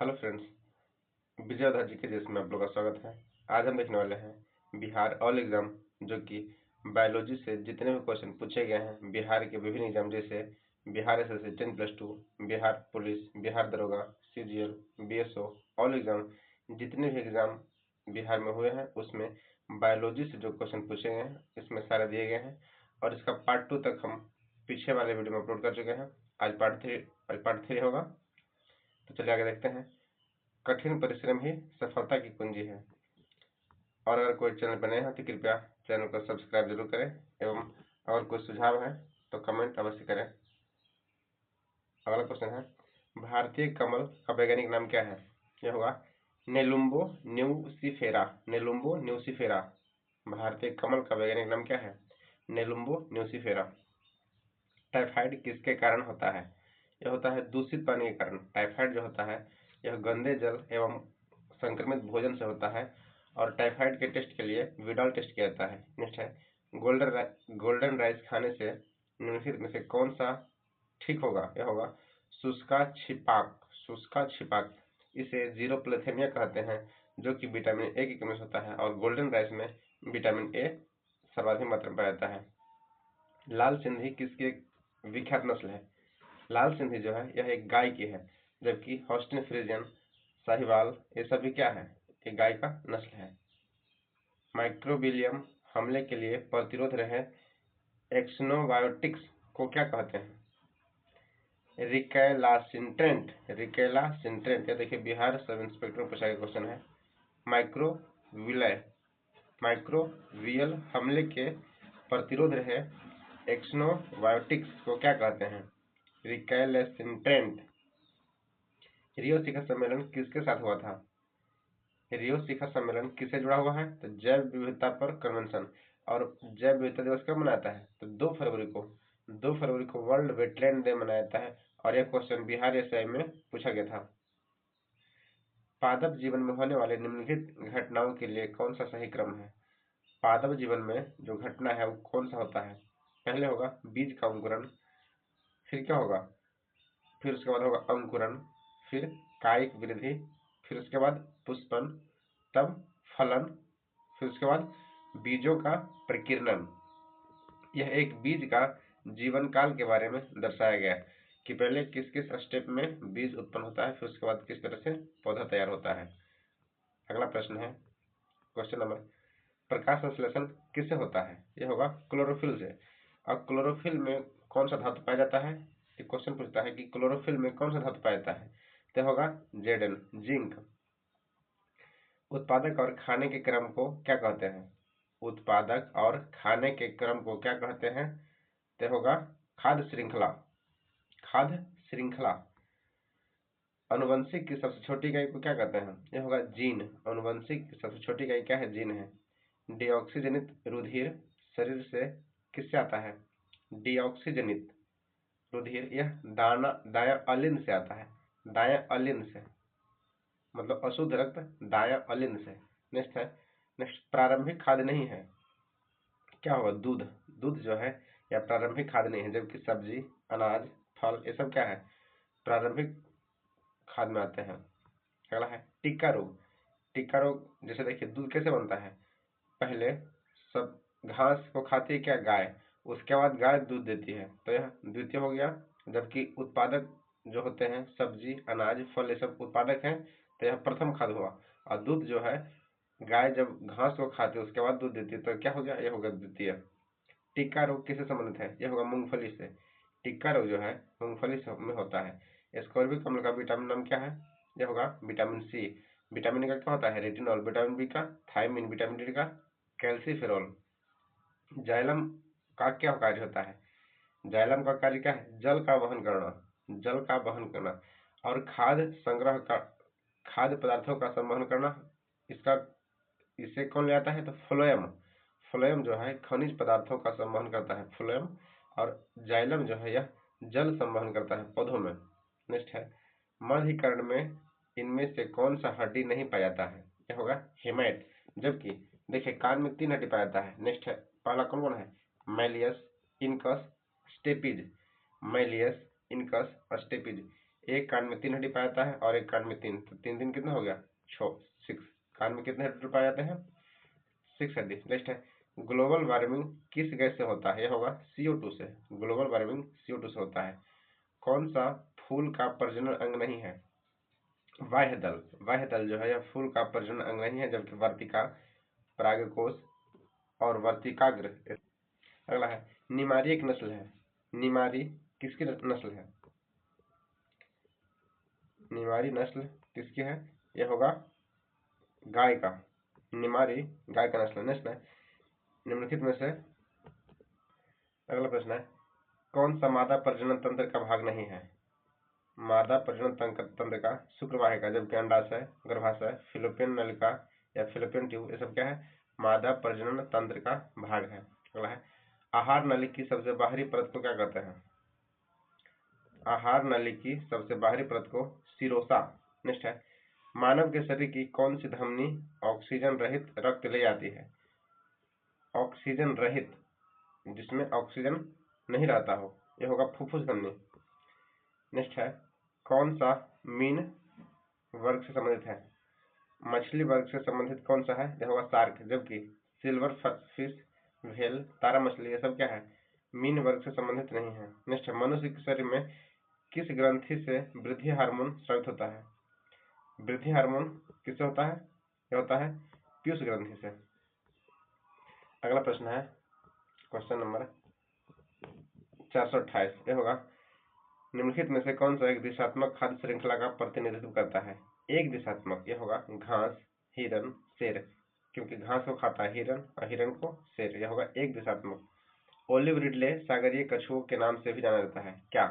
Hello friends, विजय उधर जी के देश में आप लोग का स्वागत है। आज हम देखने वाले हैं बिहार ऑल एग्जाम, जो कि बायोलॉजी से जितने भी क्वेश्चन पूछे गए हैं बिहार के विभिन्न एग्जाम, जैसे बिहार एसएससी 10+2, बिहार पुलिस, बिहार दरोगा, सीजीएल, बीएसओ, ऑल एग्जाम, जितने भी एग्जाम बिहार में हुए हैं उसमें बायोलॉजी से जो क्वेश्चन पूछे गए हैं इसमें सारे दिए गए हैं। और इसका पार्ट 2 तक हम पीछे वाले वीडियो में अपलोड कर चुके हैं। आज पार्ट 3 होगा, तो चलिए आगे देखते हैं। कठिन परिश्रम ही सफलता की कुंजी है। और अगर कोई चैनल पर नए हैं तो कृपया चैनल को सब्सक्राइब जरूर करें, एवं अगर कोई सुझाव है तो कमेंट अवश्य करें। अगला क्वेश्चन है, भारतीय कमल का वैज्ञानिक नाम क्या है? यह होगा नेलुम्बो न्यूसिफेरा। नेलुम्बो न्यूसिफेरा। भारतीय कमल का वैज्ञानिक नाम क्या है? नेलुम्बो न्यूसिफेरा। टाइफाइड किसके कारण होता है? यह होता है दूषित पानी के कारण। टाइफाइड जो होता है यह गंदे जल एवं संक्रमित भोजन से होता है। और टाइफाइड के टेस्ट के लिए विडाल टेस्ट किया जाता है। नेक्स्ट है, गोल्डन राइस खाने से निम्नलिखित में से कौन सा ठीक होगा? यह होगा शुष्का छिपाक। शुष्का छिपाक, इसे जीरोप्लेथेमिया कहते हैं, जो कि विटामिन ए की कमी से होता है। और गोल्डन राइस में विटामिन ए सर्वाधिक मात्रा में पाया जाता है। लाल सिंधी किसकी एक विख्यात नस्ल है? लाल सिंधी जो है यह एक गाय की है, जबकि हॉस्टन फ्रीजियन, साहिवाल, ये सभी क्या है? एक गाय का नस्ल है। माइक्रोबिलियम हमले के लिए प्रतिरोध रहे एक्सनोबायोटिक्स को क्या कहते हैं? रिकैलासिंट्रेंट। रिकैलासिंट्रेंट, ये देखिए बिहार सब इंस्पेक्टर पूछा गया क्वेश्चन है। माइक्रोवियल हमले के प्रतिरोध रहे एक्सनोबायोटिक्स को क्या कहते हैं? रिकैलासिंट्रेंट। रियो शिखर सम्मेलन किसके साथ हुआ था? रियो शिखर सम्मेलन किससे जुड़ा हुआ है? तो जैव विविधता पर कन्वेंशन। और जैव विविधता दिवस कब मनाता है? तो 2 फरवरी को। 2 फरवरी को वर्ल्ड वेटलैंड डे मनाया जाता है। और यह क्वेश्चन बिहार एसआई में पूछा गया था। पादप जीवन में होने वाले निम्नलिखित घटनाओं के लिए कौन सा सही क्रम है? पादप जीवन में जो घटना है वो कौन सा होता है? पहले होगा बीज का अंकुरण, फिर क्या होगा? फिर उसके बाद होगा अंकुरण, फिर कायिक वृद्धि, फिर उसके बाद पुष्पन, तब फलन, फिर उसके बाद बीजों का प्रकीर्णन। यह एक बीज का जीवन काल के बारे में दर्शाया गया है कि पहले किस किस स्टेप में बीज उत्पन्न होता है, फिर उसके बाद किस तरह से पौधा तैयार होता है। अगला प्रश्न है, क्वेश्चन नंबर, प्रकाश संश्लेषण किससे होता है? यह होगा क्लोरोफिल से। अब क्लोरोफिल में कौन सा धातु पाया जाता है? एक क्वेश्चन पूछता है कि क्लोरोफिल में कौन सा धातु पाया जाता है, तो होगा Zn, जिंक। उत्पादक और खाने के क्रम को क्या कहते हैं? उत्पादक और खाने के क्रम को क्या कहते हैं? तो होगा खाद्य श्रृंखला। खाद्य श्रृंखला। अनुवंशिक की सबसे छोटी इकाई को क्या कहते हैं? यह होगा जीन। अनुवंशिक की सबसे छोटी इकाई क्या है? जीन है। डीऑक्सीजनित रुधिर शरीर से किससे आता है? डीऑक्सीजनित रुधिर यह दायां अलिंद से आता है। दायां अलिंद से, मतलब अशुद्ध रक्त दायां अलिंद से। नेक्स्ट प्रारंभिक खाद्य नहीं है, क्या होगा? दूध। दूध जो है यह प्रारंभिक खाद्य नहीं है, जबकि सब्जी, अनाज, फल, ये सब क्या है? प्रारंभिक खाद्य में आते हैं। अगला है टिक्का रोग। टिक्का रोग जैसे देखिए दूध कैसे बनता है? पहले सब घास को खाती है क्या? गाय। उसके बाद गाय दूध देती है, तो यह द्वितीय हो गया। जबकि उत्पादक जो होते हैं सब्जी, अनाज, फल, ये सब उत्पादक हैं, तो यह प्रथम खाद्य हुआ। और दूध जो है गाय जब घास को खाती है उसके बाद दूध देती है, तो क्या हो गया? यह होगा द्वितीय। टिक्का रोग किससे संबंधित है? यह होगा मूंगफली से। टिक्का रोग जो है मूंगफली में होता है। स्कॉर्बिक अम्ल का विटामिन नाम क्या है? यह होगा विटामिन सी। विटामिन का क्या होता है? रेटिनॉल। विटामिन बी का थायमिन। विटामिन डी का कैल्सीफेरॉल। जाइलम का क्या कार्य होता है? जाइलम का कार्य क्या है? जल का वहन करना। जल का वहन करना। और खाद्य संग्रह का, खाद्य पदार्थों का संवहन करना। इसका इसे कौन ले आता है? तो फ्लोएम। फ्लोएम जो है खनिज पदार्थों का संवहन करता है, फ्लोएम। और जाइलम जो है यह जल संवहन करता है पौधों में। नेक्स्ट है, मध्यकर्ण में इनमें से कौन सा हड्डी नहीं पाया जाता है? यह होगा हेमेट। जबकि देखिए कान में 3 हड्डी पाया जाता है। नेक्स्ट है, पहला कौन कौन है? Malleus, incus, stapes. Malleus, incus और स्टेपिज, एक कान में 3 हड्डी पाया जाता है और एक कान में 3, तो 3 3 कितना हो गया 6। कान में कितने हड्डी पाए जाते हैं 6 हड्डी। नेक्स्ट है ग्लोबल वार्मिंग किस गैस से होता है, यह होगा CO2 से। ग्लोबल वार्मिंग CO2 से होता है। कौन सा फूल का प्रजनन अंग नहीं है, बाह्य दल। बाह्य दल जो है यह फूल का प्रजनन अंग नहीं है, जबकि वर्तिका, परागकोश और वर्तिकाग्र। अगला है निमारी एक नस्ल है। निमारी किसकी नस्ल है, निमारी नस्ल किसकी है, यह होगा गाय का। निमारी गाय का नस्ल। नेक्स्ट है निम्नलिखित में से अगला प्रश्न है कौन सा मादा प्रजनन तंत्र का भाग नहीं है। मादा प्रजनन तंत्र का शुक्रवाहिका, जबकि अंडाशय, गर्भाशय, फिलोपियन नलिका या फिलोपियन ट्यूब, ये सब क्या है मादा प्रजनन तंत्र का भाग है। अगला है आहार नली की सबसे बाहरी परत को क्या कहते हैं। आहार नली की सबसे बाहरी परत को सिरोसा। नेक्स्ट है मानव के शरीर की कौन सी धमनी ऑक्सीजन रहित रक्त ले जाती है। ऑक्सीजन रहित, जिसमें ऑक्सीजन नहीं रहता हो, यह होगा फुफ्फुस धमनी। नेक्स्ट है कौन सा मीन वर्ग से संबंधित है। मछली वर्ग से संबंधित कौन सा है, यह होगा शार्क, जबकि सिल्वर फिश, व्हेल, तारा मछली, ये सब क्या है मीन वर्ग से संबंधित नहीं है। नेक्स्ट है मनुष्य के शरीर में किस ग्रंथि से वृद्धि हार्मोन स्रावित होता है। वृद्धि हार्मोन किससे होता है, यह होता है पीयूष ग्रंथि से। अगला प्रश्न है क्वेश्चन नंबर 428, यह होगा निम्नलिखित में से कौन सा एक दिशात्मक खाद्य श्रृंखला का प्रतिनिधित्व करता है। एक दिशात्मक, यह होगा घास, हिरन, शेर, क्योंकि घास को खाता है हिरन और हिरन को शेर, यह होगा एक दिशात्मक। ओलिव रिडले सागरीय कछुओं के नाम से भी जाना जाता है क्या।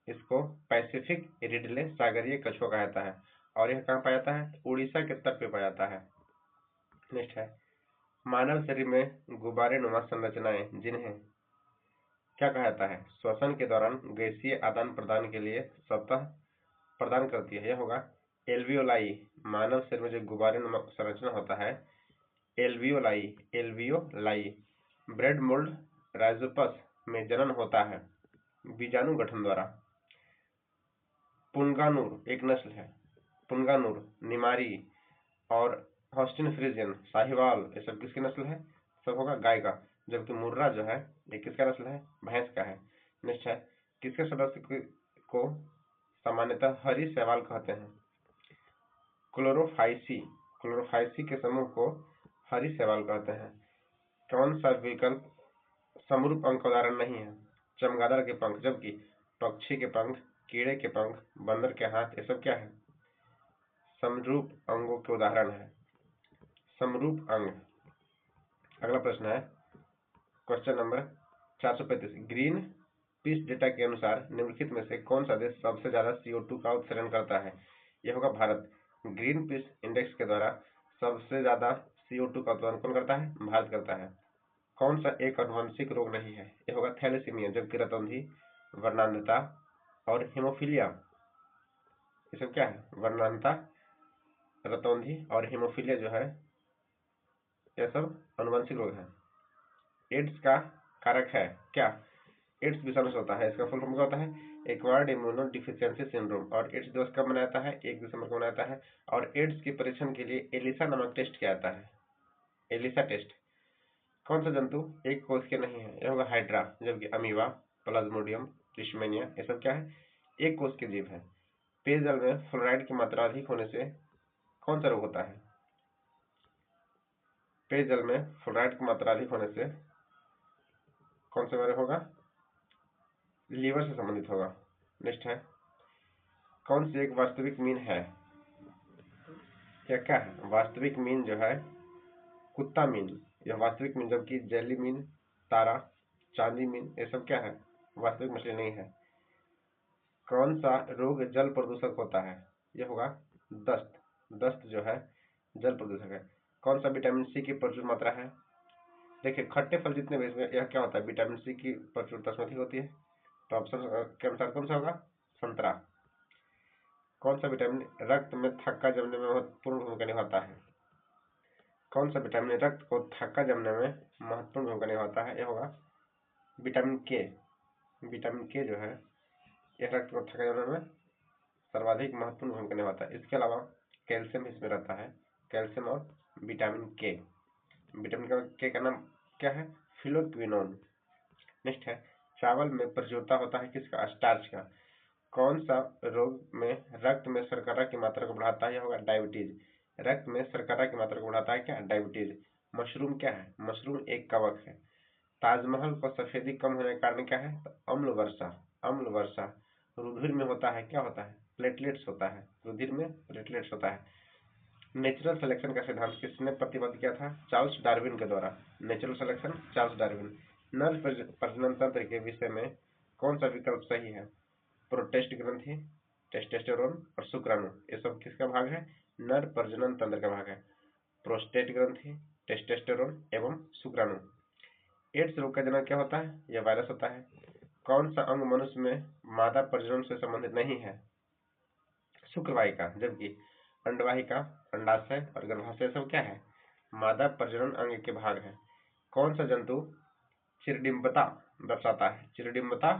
इसको पैसिफिक रिडले सागरीय कछुआ कहा जाता है और यह कहाँ पाया जाता है, उड़ीसा के तट पे पाया जाता है। नेक्स्ट है मानव शरीर में गुब्बारे नुमा संरचनाएं जिन्हें क्या कहा जाता है, श्वसन के दौरान गैसीय आदान प्रदान के लिए सतह प्रदान करती है, यह होगा एल्वियोलाई। मानव शरीर में जो गुब्बारे नुमा संरचना होता है alveoli, alveoli. Bread mould Rhizopus में जनन होता है बीजाणु गठन द्वारा। पुंगानुर एक नस्ल है, पुंगानुर, निमारी और हॉस्टिन फ्रीजियन, साहिवाल, ये सब किसकी नस्ल है, सब होगा गाय का, जबकि मुर्रा जो है ये किसका नस्ल है, भैंस का है। नेक्स्ट है किसके सदस्य को सामान्यतः हरी शैवाल कहते हैं। क्लोरोफाइसी, क्लोरोफाइसी के समूह को हरी शैवाल कहते हैं। कौन सा विकल्प समरूप अंग का उदाहरण नहीं है। चमगादड़ के पंख, जबकि पक्षी के पंख, कीड़े के पंख, बंदर के हाथ, ये सब क्या है समरूप अंगों के उदाहरण है, समरूप अंग। अगला प्रश्न है question number 435, green peas data के अनुसार निम्नलिखित में से कौन सा देश सबसे ज्यादा CO2 का उत्सर्जन करता है, यह होगा भारत। ग्रीन पीस इंडेक्स के द्वारा सबसे ज्यादा CO2 का उत्सर्जन कौन करता है, भारत करता है। कौन सा एक अनुवांशिक रोग नहीं है, यह होगा थैलेसीमिया, जबकि रतौंधी, वर्णांधता और हेमोफीलिया, ये सब क्या है वर्णांधता, रतौंधी और हेमोफीलिया जो है यह सब अनुवांशिक रोग है। एड्स का कारक है क्या, एड्स विषाणु से होता है, इसका फुल फॉर्म क्या होता है एक्वायर्ड इम्यूनो डिफिशियंसी सिंड्रोम। और एड्स दिवस कब मनाया जाता है, 1 दिसंबर को मनाया जाता है। और एड्स के परीक्षण के लिए एलिसा नामक टेस्ट किया जाता है, एलिसा टेस्ट। कौन सा जंतु एक कोष के नहीं है, यह होगा हाइड्रा, जबकि अमीबा, प्लाज्मोडियम, लिशमेनिया, ये सब क्या है एक कोष के जीव है। पेयजल में फ्लोराइड की मात्रा अधिक होने से कौन सा रोग होता है। पेयजल में फ्लोराइड की मात्रा अधिक होने से कौन सा बीमारी होगा, लीवर से संबंधित होगा। नेक्स्ट है कौन सी एक वास्तविक मीन है, क्या है वास्तविक मीन जो है कुत्ता मीन, यह वास्तविक मीन, जबकि जेली मीन, तारा, चांदी मीन, ये सब क्या है वास्तविक मछली नहीं है। कौन सा रोग जल प्रदूषक होता है, यह होगा दस्त, दस्त जो है जल प्रदूषक है। कौन सा विटामिन सी की प्रचुर मात्रा है, देखिए खट्टे फल जितने भी इसमें यह क्या होता है विटामिन सी की प्रचुरता अधिक होती है, तो ऑप्शन के अनुसार कौन सा होगा संतरा। कौन सा विटामिन रक्त में थक्का जमने में महत्वपूर्ण भूमिका निभाता है, कौन सा विटामिन रक्त को थक्का जमने में महत्वपूर्ण भूमिका निभाता है, यह होगा विटामिन के। विटामिन के जो है यह रक्त को थक्का जमने में सर्वाधिक महत्वपूर्ण भूमिका निभाता है। इसके अलावा कैल्शियम इसमें रहता है, कैल्शियम और विटामिन के। विटामिन के का नाम क्या है? फिलोक्विनोन। नेक्स्ट है, चावल में प्रचुरता होता है किसका? स्टार्च का। कौन सा रोग में रक्त में शर्करा की मात्रा को बढ़ाता है? यह होगा डायबिटीज। रक्त में शर्करा की मात्रा को बढ़ाता है क्या? डायबिटीज। मशरूम क्या है? मशरूम एक कवक है। ताजमहल को सफेदी कम होने का कारण क्या है? तो अम्ल वर्षा। अम्ल वर्षा। रुधिर में होता है, क्या होता है? प्लेटलेट्स होता है। रुधिर में प्लेटलेट्स होता है। नेचुरल सिलेक्शन का सिद्धांत किसने प्रतिपादित किया था? चार्ल्स डार्विन के द्वारा। Natural selection Charles Darwin. नर प्रजनन तंत्र के विषय में कौन सा विकल्प सही है? प्रोटेस्ट ग्रंथि, टेस्टोस्टेरोन और शुक्राणु, ये सब किसका भाग है? नर प्रजनन तंत्र का भाग है। प्रोस्टेट ग्रंथि, टेस्टोस्टेरोन एवं शुक्राणु। एड्स रोग का जनक क्या होता है? यह वायरस होता है। कौन सा अंग मनुष्य में मादा प्रजनन से संबंधित नहीं है? शुक्रवाहिका। जबकि अंडवाहिका, अंडाशय और गर्भाशय सब क्या है? मादा प्रजनन अंग के भाग है। कौन सा जंतु चिरडिम्बता दर्शाता है? चिरडिम्बता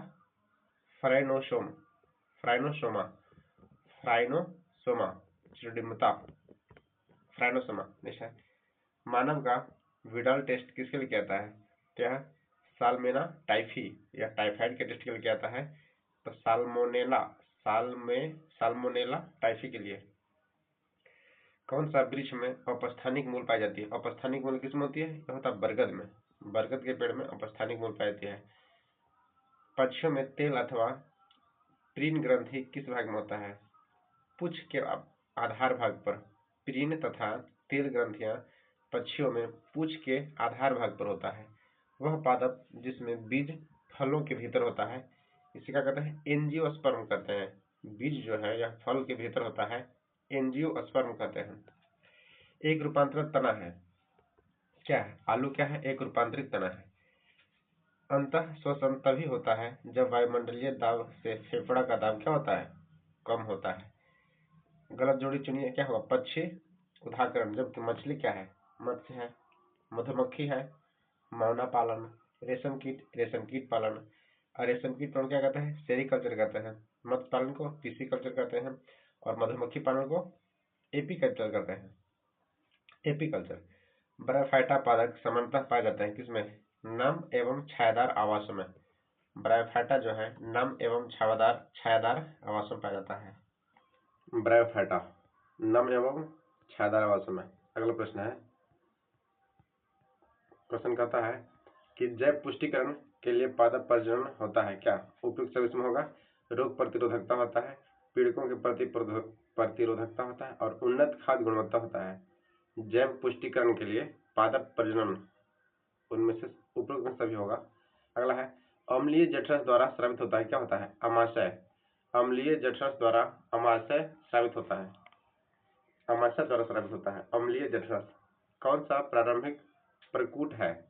फ्राइनोसोम, फ्राइनोसोमा, फ्राइनोसोमा, चिरडिम्बता फ्राइनोसोमा। निश्चय। मानव का विडाल टेस्ट किसके लिए किया जाता है? क्या? साल्मेना टाइफी या टाइफाइड के टेस्ट के लिए किया जाता है? तो साल्मोनेला टाइफी के लिए। कौन सा वृक्ष में अपस्थानिक मूल पाई जाती है? अपस्थानिक मूल किसमें होती है? यह होता है बरगद में। बरगद के पेड़ में अपस्थानिक मूल पाई जाती है। पक्षियों में तेल अथवा प्रीन ग्रंथि किस भाग में होता है? पुच्छ के आधार भाग पर। प्रीन तथा तेल ग्रंथियां पक्षियों में पुच्छ के आधार भाग पर होता है। वह पादप जिसमें बीज फलों के भीतर होता है, इसे क्या कहते हैं? एंजियोस्पर्म कहते हैं। बीज जो है यह फल के भीतर होता है, एंजियोस्पर्म कहते हैं। एक रूपांतरित तना है, क्या है? आलू क्या है? एक रूपांतरित तना है। अंतः श्वसन तभी होता है जब वायुमंडलीय दाब से फेफड़ा का दाब क्या होता है? कम होता है। गलत जोड़ी चुनिए, क्या होगा? पक्षी उदाहरण। जबकि मछली क्या है? मत्स्य है। मधुमक्खी है, मौना पालन। रेशम कीट पालन। और रेशम कीट पालन क्या कहते हैं? सेरिकल्चर कहते हैं। मत्स्य पालन को पिसीकल्चर कहते हैं और मधुमक्खी पालन को एपीकल्चर कहते हैं। एपीकल्चर। ब्रायोफाइटा पादप सामान्यतः पाए जाते हैं किसमें? नम एवं छायादार आवासों में। ब्रायोफाइटा जो है नम एवं छायादार आवासों में पाया जाता है। ब्रायोफाइटा नम एवं छायादार आवासों में। अगला प्रश्न है, क्वेश्चन कहता है कि जैव पुष्टिकरण के लिए पादप प्रजनन होता है क्या? उपयुक्त सब इसमें होगा। रोग प्रतिरोधकता होता है, पीड़कों के प्रति प्रतिरोधकता होता है और उन्नत खाद्य गुणवत्ता होता है। जैव पुष्टिकरण के लिए पादप प्रजनन उनमें से उपयुक्त में सभी होगा। अगला है, अम्लीय जठरस द्वारा स्रावित होता है, क्या होता है? अमाशय। अम्लीय जठरस द्वारा अमाशय स्रावित होता है। अमाशय द्वारा स्रावित होता है अम्लीय जठरस। कौन सा प्रारंभिक प्रकूट है?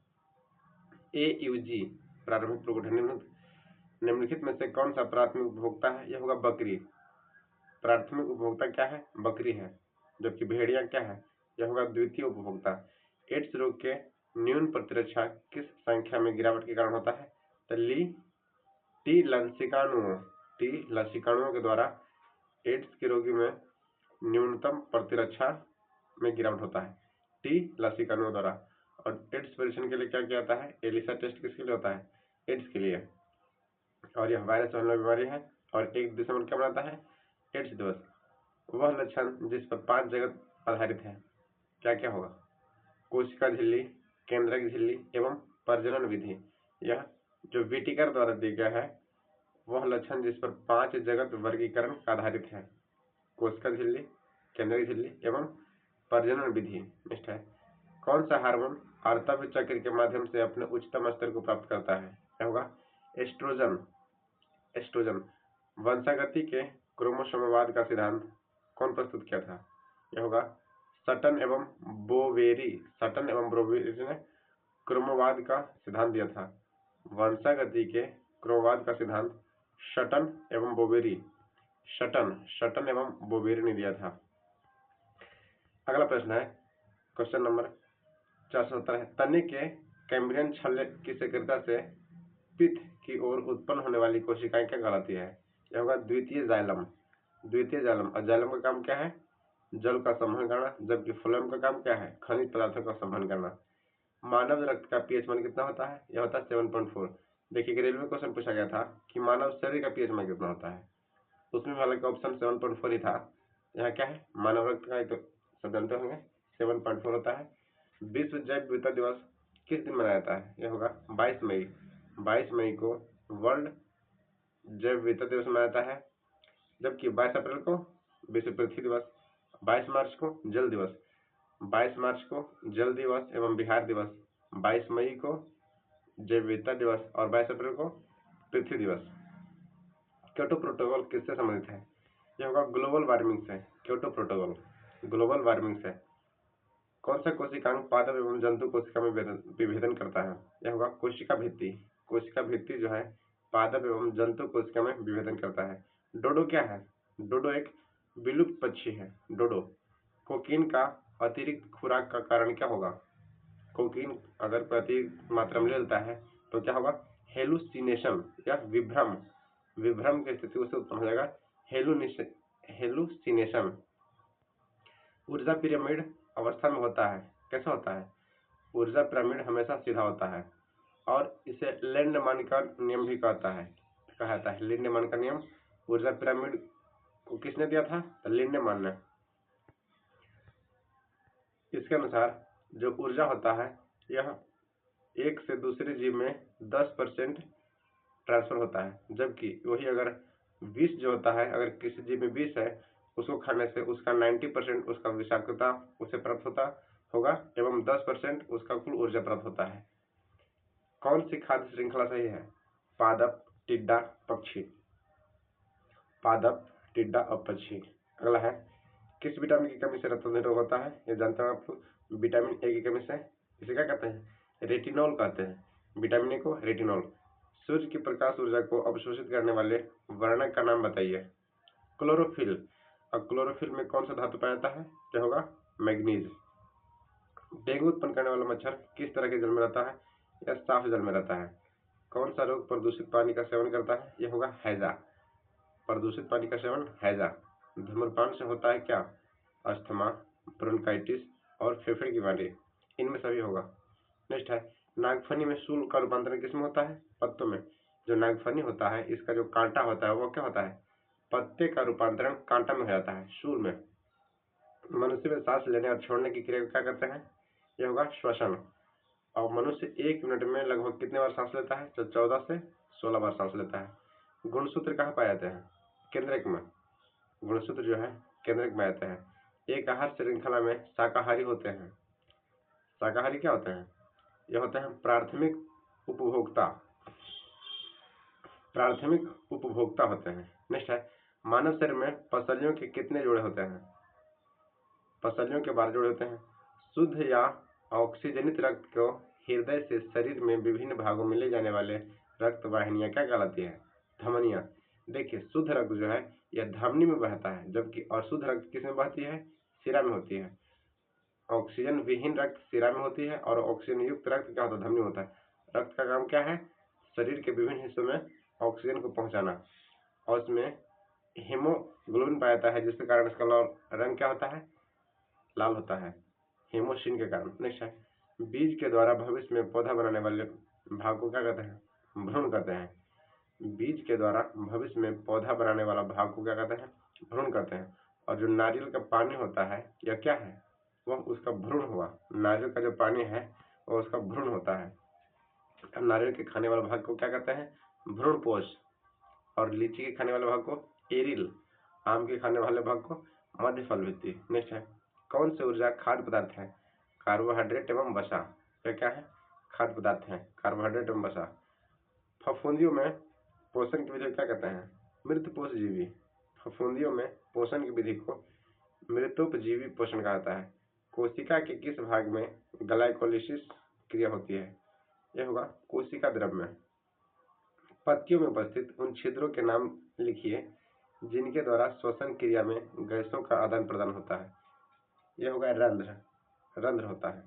AUG प्रारंभिक प्रकूट है। निम्नलिखित में से कौन सा प्राथमिक उपभोक्ता है? यह होगा बकरी। प्राथमिक उपभोक्ता क्या है? बकरी है। जबकि भेड़िया क्या है? यह होगा द्वितीय उपभोक्ता। एड्स रोग के न्यून प्रतिरक्षा किस संख्या में गिरावट के कारण होता है? तो टी लसिकाणुओं के द्वारा एड्स के रोगी में न्यूनतम प्रतिरक्षा में गिरावट होता है, टी लसिकाणुओं द्वारा। और एड्स परीक्षण के लिए क्या किया जाता है? एलिसा टेस्ट किसके लिए होता है? एड्स के लिए। और यह वायरस वाली बीमारी है। और 1 दिसंबर क्या मनाता है? एड्स दिवस। वह लक्षण जिस पर 5 जगत आधारित है, क्या क्या होगा? कोशिका झिल्ली, केंद्रक झिल्ली एवं प्रजनन विधि। यह जो विटिकर द्वारा दिया गया है वह लक्षण जिस पर 5 जगत वर्गीकरण आधारित है, कोशिका झिल्ली, केंद्रक झिल्ली एवं प्रजनन विधि। नेक्स्ट है, कौन सा हार्मोन आर्तव्य चक्र के माध्यम से अपने उच्चतम स्तर को प्राप्त करता है? क्या होगा? एस्ट्रोजन। एस्ट्रोजन। वंशागति के क्रोमोसोमवाद का सिद्धांत कौन प्रस्तुत किया था? यह होगा सटन एवं बोवेरी। सटन एवं बोवेरी ने क्रोमोवाद का सिद्धांत दिया था। वंशागति के क्रोमोवाद का सिद्धांत सटन एवं बोवेरी ने दिया था। अगला प्रश्न है, क्वेश्चन नंबर 470 है, तने के कैम्ब्रियन छल्ल की सक्रियता से पित्त की ओर उत्पन्न होने वाली कोशिकाएं क्या कहलाती है? यह होगा द्वितीय जाइलम। द्वितीय जालम, और जालम का काम क्या है? जल का संवहन करना, जबकि फ्लोएम का काम क्या है? खनिज पदार्थों का संवहन करना। मानव रक्त का पीएच मान कितना होता है? यह होता है 7.4। देखिए रेलवे क्वेश्चन पूछा गया था कि मानव शरीर का पीएच मान कितना होता है, उसमें हालांकि ऑप्शन 7.4 ही था। यहाँ क्या है? मानव रक्त का, तो सब जानते होंगे 7.4 होता है। विश्व जैव विविधता दिवस किस दिन मनाया जाता है? यह होगा 22 मई। 22 मई को वर्ल्ड जैव विविधता दिवस मनाया जाता है, जबकि 22 अप्रैल को विश्व पृथ्वी दिवस, 22 मार्च को जल दिवस, 22 मार्च को जल दिवस एवं बिहार दिवस, 22 मई को जैव विविधता दिवस और 22 अप्रैल को पृथ्वी दिवस। क्योटो प्रोटोकॉल किससे संबंधित है? यह होगा ग्लोबल वार्मिंग से। क्योटो प्रोटोकॉल ग्लोबल वार्मिंग से। कौन सा कोशिकांग पादप एवं जंतु कोशिका में विभेदन करता है? यह होगा कोशिका भित्ति। कोशिका भित्ति जो है पादप एवं जंतु कोशिका में विभेदन करता है। डोडो क्या है? डोडो एक विलुप्त पक्षी है। डोडो। कोकीन का अतिरिक्त खुराक का कारण क्या होगा? कोकीन अगर कोई अतिरिक्त मात्रा में ले लेता है तो क्या होगा? हेलुसिनेशन या विभ्रम, विभ्रम की स्थिति उससे उत्पन्न हो जाएगा, हेलुसिनेशन। ऊर्जा पिरामिड अवस्था में होता है, कैसा होता है? ऊर्जा पिरामिड हमेशा सीधा होता है और इसे लिंडमान का नियम भी कहा जाता है। लिंडमान का नियम ऊर्जा पिरामिड को किसने दिया था? तो लिंडमान ने। इसके अनुसार जो ऊर्जा होता है यह एक से दूसरे जीव में 10% ट्रांसफर होता है, जबकि वही अगर विष जो होता है, अगर किसी जीव में विष है उसको खाने से उसका 90% उसका विषाक्तता उसे प्राप्त होता होगा एवं 10% उसका कुल ऊर्जा प्राप्त होता है। कौन सी खाद्य श्रृंखला सही है? पादप, टिड्डा, पक्षी। पादप, टिड्डा और पक्षी। अगला है किस विटामिन की कमी से रक्त निरोग होता है? ये जानते हैं आप लोग। विटामिन ए की कमी से। इसे क्या कहते हैं? रेटिनॉल कहते हैं। विटामिन ए को रेटिनॉल। सूर्य की प्रकाश ऊर्जा को अवशोषित करने वाले वर्णक का नाम बताइए। क्लोरोफिल। और क्लोरोफिल में कौन सा धातु पाया जाता है? क्या होगा? मैग्नीज। डेंगू उत्पन्न करने वाला मच्छर किस तरह के जल में रहता है? यह साफ जल में रहता है। कौन सा रोग प्रदूषित पानी का सेवन करता है? यह होगा हैजा। प्रदूषित पानी का सेवन हैजा। धूम्रपान से होता है क्या? अस्थमा, ब्रोंकाइटिस और फेफड़े की बीमारी, इनमें सभी होगा। नेक्स्ट है नागफनी में शूल का रूपांतरण किसमें होता है? पत्तों में। जो नागफनी होता है इसका जो कांटा होता है वो क्या होता है? पत्ते का रूपांतरण कांटा में हो जाता है, शूल में। मनुष्य में सांस लेने और छोड़ने की क्रिया को क्या कहते हैं? यह होगा श्वसन। और मनुष्य 1 मिनट में लगभग कितने बार सांस लेता है? तो 14 से 16 बार सांस लेता है। गुणसूत्र कहाँ पाए जाते हैं? केंद्रक में। गुणसूत्र जो है केंद्रक में आते हैं। एक आहार श्रृंखला में शाकाहारी होते हैं। शाकाहारी क्या होते हैं? यह होते हैं प्राथमिक उपभोक्ता। प्राथमिक उपभोक्ता होते हैं। नेक्स्ट है मानव शरीर में पसलियों के कितने जोड़े होते हैं? पसलियों के 12 जोड़े होते हैं। शुद्ध या ऑक्सीजनित रक्त को हृदय से शरीर में विभिन्न भागों में ले जाने वाले रक्त वाहिनियां क्या कहलाती है? धमनियां। देखिए शुद्ध रक्त जो है यह धमनी में बहता है, जबकि अशुद्ध रक्त किस में बहती है? शिरा में होती है। ऑक्सीजन विहीन रक्त शिरा में होती है और ऑक्सीजन युक्त रक्त क्या होता है? धमनी में होता है। रक्त का काम क्या है? शरीर के विभिन्न हिस्सों में ऑक्सीजन को पहुंचाना। और उसमें हीमोग्लोबिन पाया जाता है, जिसके कारण इसका रंग क्या होता है? लाल होता है, हेमोसिन के कारण। नेक्स्ट है बीज के द्वारा भविष्य में पौधा बनाने वाले भाग को क्या कहते हैं? भ्रूण कहते हैं। बीज के द्वारा भविष्य में पौधा बनाने वाला भाग को क्या कहते हैं? भ्रूण कहते हैं। और जो नारियल का पानी होता है यह क्या है? वह उसका भ्रूण हुआ। नारियल का जो पानी है वह उसका भ्रूण होता है। नारियल के खाने वाले भाग को क्या कहते हैं? भ्रूणपोष। और लीची के खाने वाले भाग को एरिल। आम के खाने वाले भाग को मध्य फल भित्ति। नेक्स्ट है कौन सी ऊर्जा खाद्य पदार्थ है? कार्बोहाइड्रेट एवं वसा। यह क्या है? खाद्य पदार्थ है, कार्बोहाइड्रेट एवं वसा। फफूंदियों में पोषण की विधि को क्या कहते हैं? मृतपोषजीवी। फफूंदियों में पोषण की विधि को मृतोपजीवी पोषण कहा जाता है। कोशिका के किस भाग में ग्लाइकोलिसिस क्रिया होती है? यह होगा कोशिका द्रव में। पत्तियों में उपस्थित उन छिद्रों के नाम लिखिए जिनके द्वारा श्वसन क्रिया में गैसों का आदान प्रदान होता है। यह होगा रंध्र। रंध्र होता है।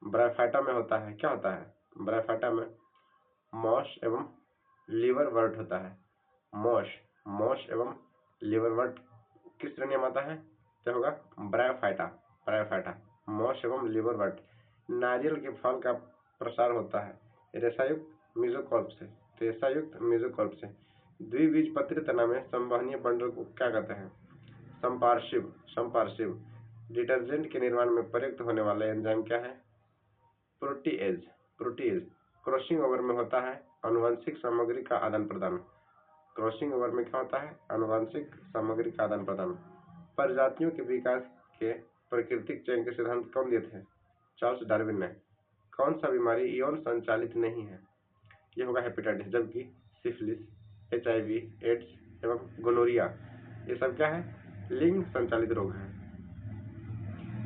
ब्रायोफाइटा में होता है, क्या होता है? ब्रायोफाइटा में मॉस एवं लिवरवर्ट होता है। मॉस एवं लिवरवर्ट किस श्रेणी में आता है? क्या होगा? ब्रायोफाइटा। ब्रायोफाइटा। मॉस एवं लिवरवर्ट। नारियल के फल का प्रसार होता है रेशायुक्त मेसोकार्प से। रेशायुक्त मेसोकार्प से। द्विबीजपत्री तना में संवहनीय बंडल को क्या कहते हैं? संपार्श्विक। संपार्श्विक। डिटर्जेंट के निर्माण में प्रयुक्त होने वाला एंजाइम क्या है? प्रोटीएज। प्रोटीएज। क्रॉसिंग ओवर में होता है आनुवंशिक सामग्री का आदान प्रदान। क्रॉसिंग ओवर में क्या होता है? आनुवंशिक सामग्री का आदान प्रदान। प्रजातियों के विकास के प्राकृतिक चयन के सिद्धांत कौन दिए थे? चार्ल्स डार्विन ने। कौन सा बीमारी यौन संचालित नहीं है? यह होगा हेपेटाइटिस, जबकि सिफिलिस, HIV, एड्स एवं गोनोरिया ये सब क्या है? लिंग संचालित रोग है।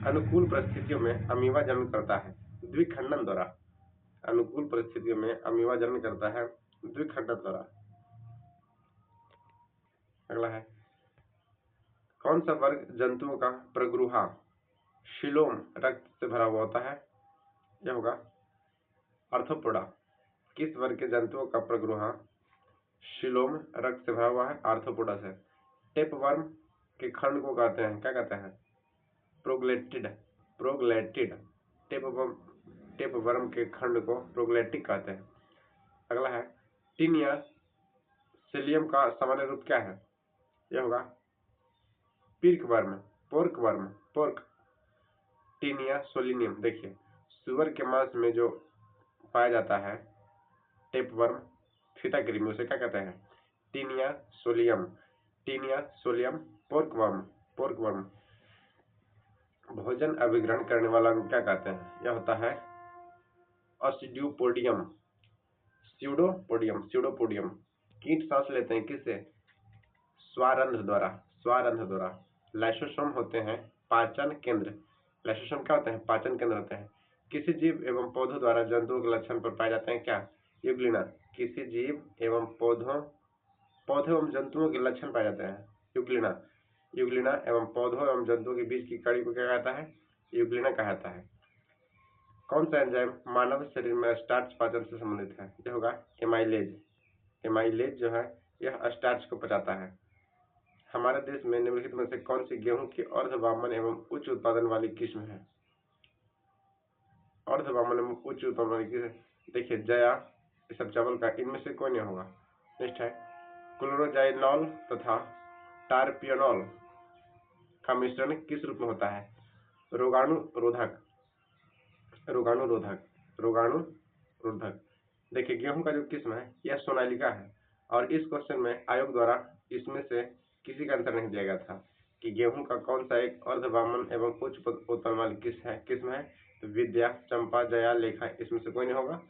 अनुकूल परिस्थितियों में अमीबा जन्म करता है द्विखंडन द्वारा। अनुकूल परिस्थितियों में अमीबा जन्म करता है द्विखंडन द्वारा। अगला है, कौन सा वर्ग जंतुओं का प्रगृहा शिलोम रक्त से भरा हुआ होता है? यह होगा आर्थ्रोपोडा। किस वर्ग के जंतुओं का प्रगृहा शिलोम रक्त से भरा हुआ है? आर्थ्रोपोडा से। टेपवर्म के खंड को कहते हैं, क्या कहते हैं? प्रोग्लेटिड। प्रोग्लेटिड। टेपवर्म के खंड को प्रोग्लेटिक कहते हैं। अगला है, टीनिया सिलियम का सामान्य रूप क्या है? यह होगा पिर्कवर्म, पोर्कवर्म, पोर्क। टीनिया सोलिनियम। देखिए, सुअर के मांस में जो पाया जाता है टेपवर्म फीता कृमि, उसे क्या कहते हैं? Taenia solium. Taenia solium pork worm. Pork worm. भोजन अभिग्रहण करने वाला अंग क्या कहते हैं? यह होता है ऑस्टियोपोडियम। स्यूडोपोडियम। स्यूडोपोडियम। कीट सांस लेते हैं किससे? स्वारंध्र द्वारा। स्वारंध्र द्वारा। लाइसोसोम होते हैं पाचन केंद्र। लाइसोसोम क्या होते हैं? पाचन केंद्र होते हैं। किसी जीव एवं पौधों द्वारा जंतुओं के लक्षण पर पाए जाते हैं क्या? यूग्लिना। किसी जीव एवं पौधों एवं जंतुओं के लक्षण पाए जाते हैं यूग्लिना। यूग्लिना एवं पौधों एवं जंतुओं के बीच की कड़ी को क्या कहता है? यूग्लिना कहता है। कौन सा एंजाइम मानव शरीर में स्टार्च पाचन से संबंधित है? यह होगा एमाइलेज। एमाइलेज जो है यह स्टार्च को पचाता है। हमारे देश में निम्नलिखित में से कौन सी गेहूं की अर्धवामन एवं उच्च उत्पादन वाली किस्म है? अर्धवामन एवं उच्च उत्पादन वाली किस्म, देखिए जया, ये सब चावल का, इनमें से कोई नहीं होगा। नेक्स्ट है, क्लोरोजाइनॉल तथा टारपियोनॉल का मिश्रण किस रूप में होता है? रोगाणुरोधक। रोगाणुरोधक। रोगाणुरोधक। देखिए, गेहूं का जो किस्म है यह सोनालिका है और इस क्वेश्चन में आयोग द्वारा इसमें से किसी का आंसर नहीं दिया गया था कि गेहूं का कौन सा एक अर्धवामन एवं उच्च उत्पादन वाली किस्म है। तो विद्या, चंपा, जया, लेखा, इसमें से कोई नहीं होगा।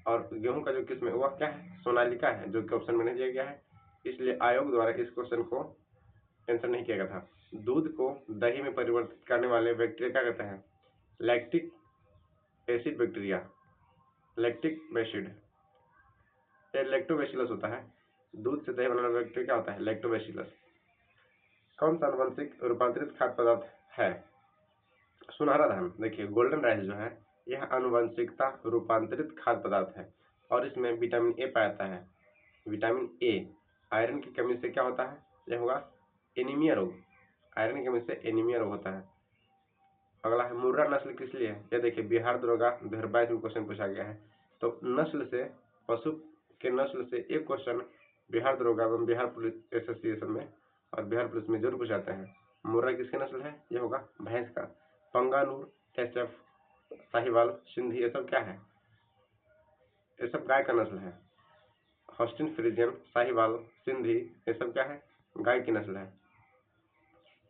और गेहूं का जो किस्म है वह क्या है? सोनालिका है, जो कि ऑप्शन में नहीं दिया गया है। इसलिए आयोग द्वारा इस क्वेश्चन को आंसर नहीं किया गया था। दूध को दही में परिवर्तित करने वाले बैक्टीरिया क्या कहते हैं? Lactic acid bacteria. Lactic acid. ये लैक्टोबैसिलस होता है। दूध से दही बनाने वाला बैक्टीरिया क्या होता है? लैक्टोबैसिलस। कौन सा आनुवंशिक रूपांतरित खाद्य पदार्थ है? सुनहरा धान। देखिए, गोल्डन राइस जो है यह आनुवंशिकता रूपांतरित खाद्य पदार्थ है और इसमें विटामिन ए पाया जाता है। Vitamin A. आयरन की कमी से क्या होता है? यह होगा एनीमिया रोग। आयरन की कमी से एनीमिया रोग होता है। अगला है, मुर्रा नस्ल किस लिए है? यह देखिए, बिहार दरोगा 2022 में क्वेश्चन पूछा गया है। तो नस्ल से, पशु के नस्ल से एक क्वेश्चन बिहार दरोगा एवं बिहार पुलिस एसोसिएशन में और बिहार पुलिस में जरूर पूछाते हैं। मुर्रा किसकी नस्ल है? यह होगा भैंस का। पंगानूर, एचएफ, साहिवाल, सिंधी, ये सब क्या है? ये सब गाय का नस्ल है। हॉस्टिन फ्रीजियन, साहिवाल, सिंधी, ये सब क्या है? गाय की नस्ल है।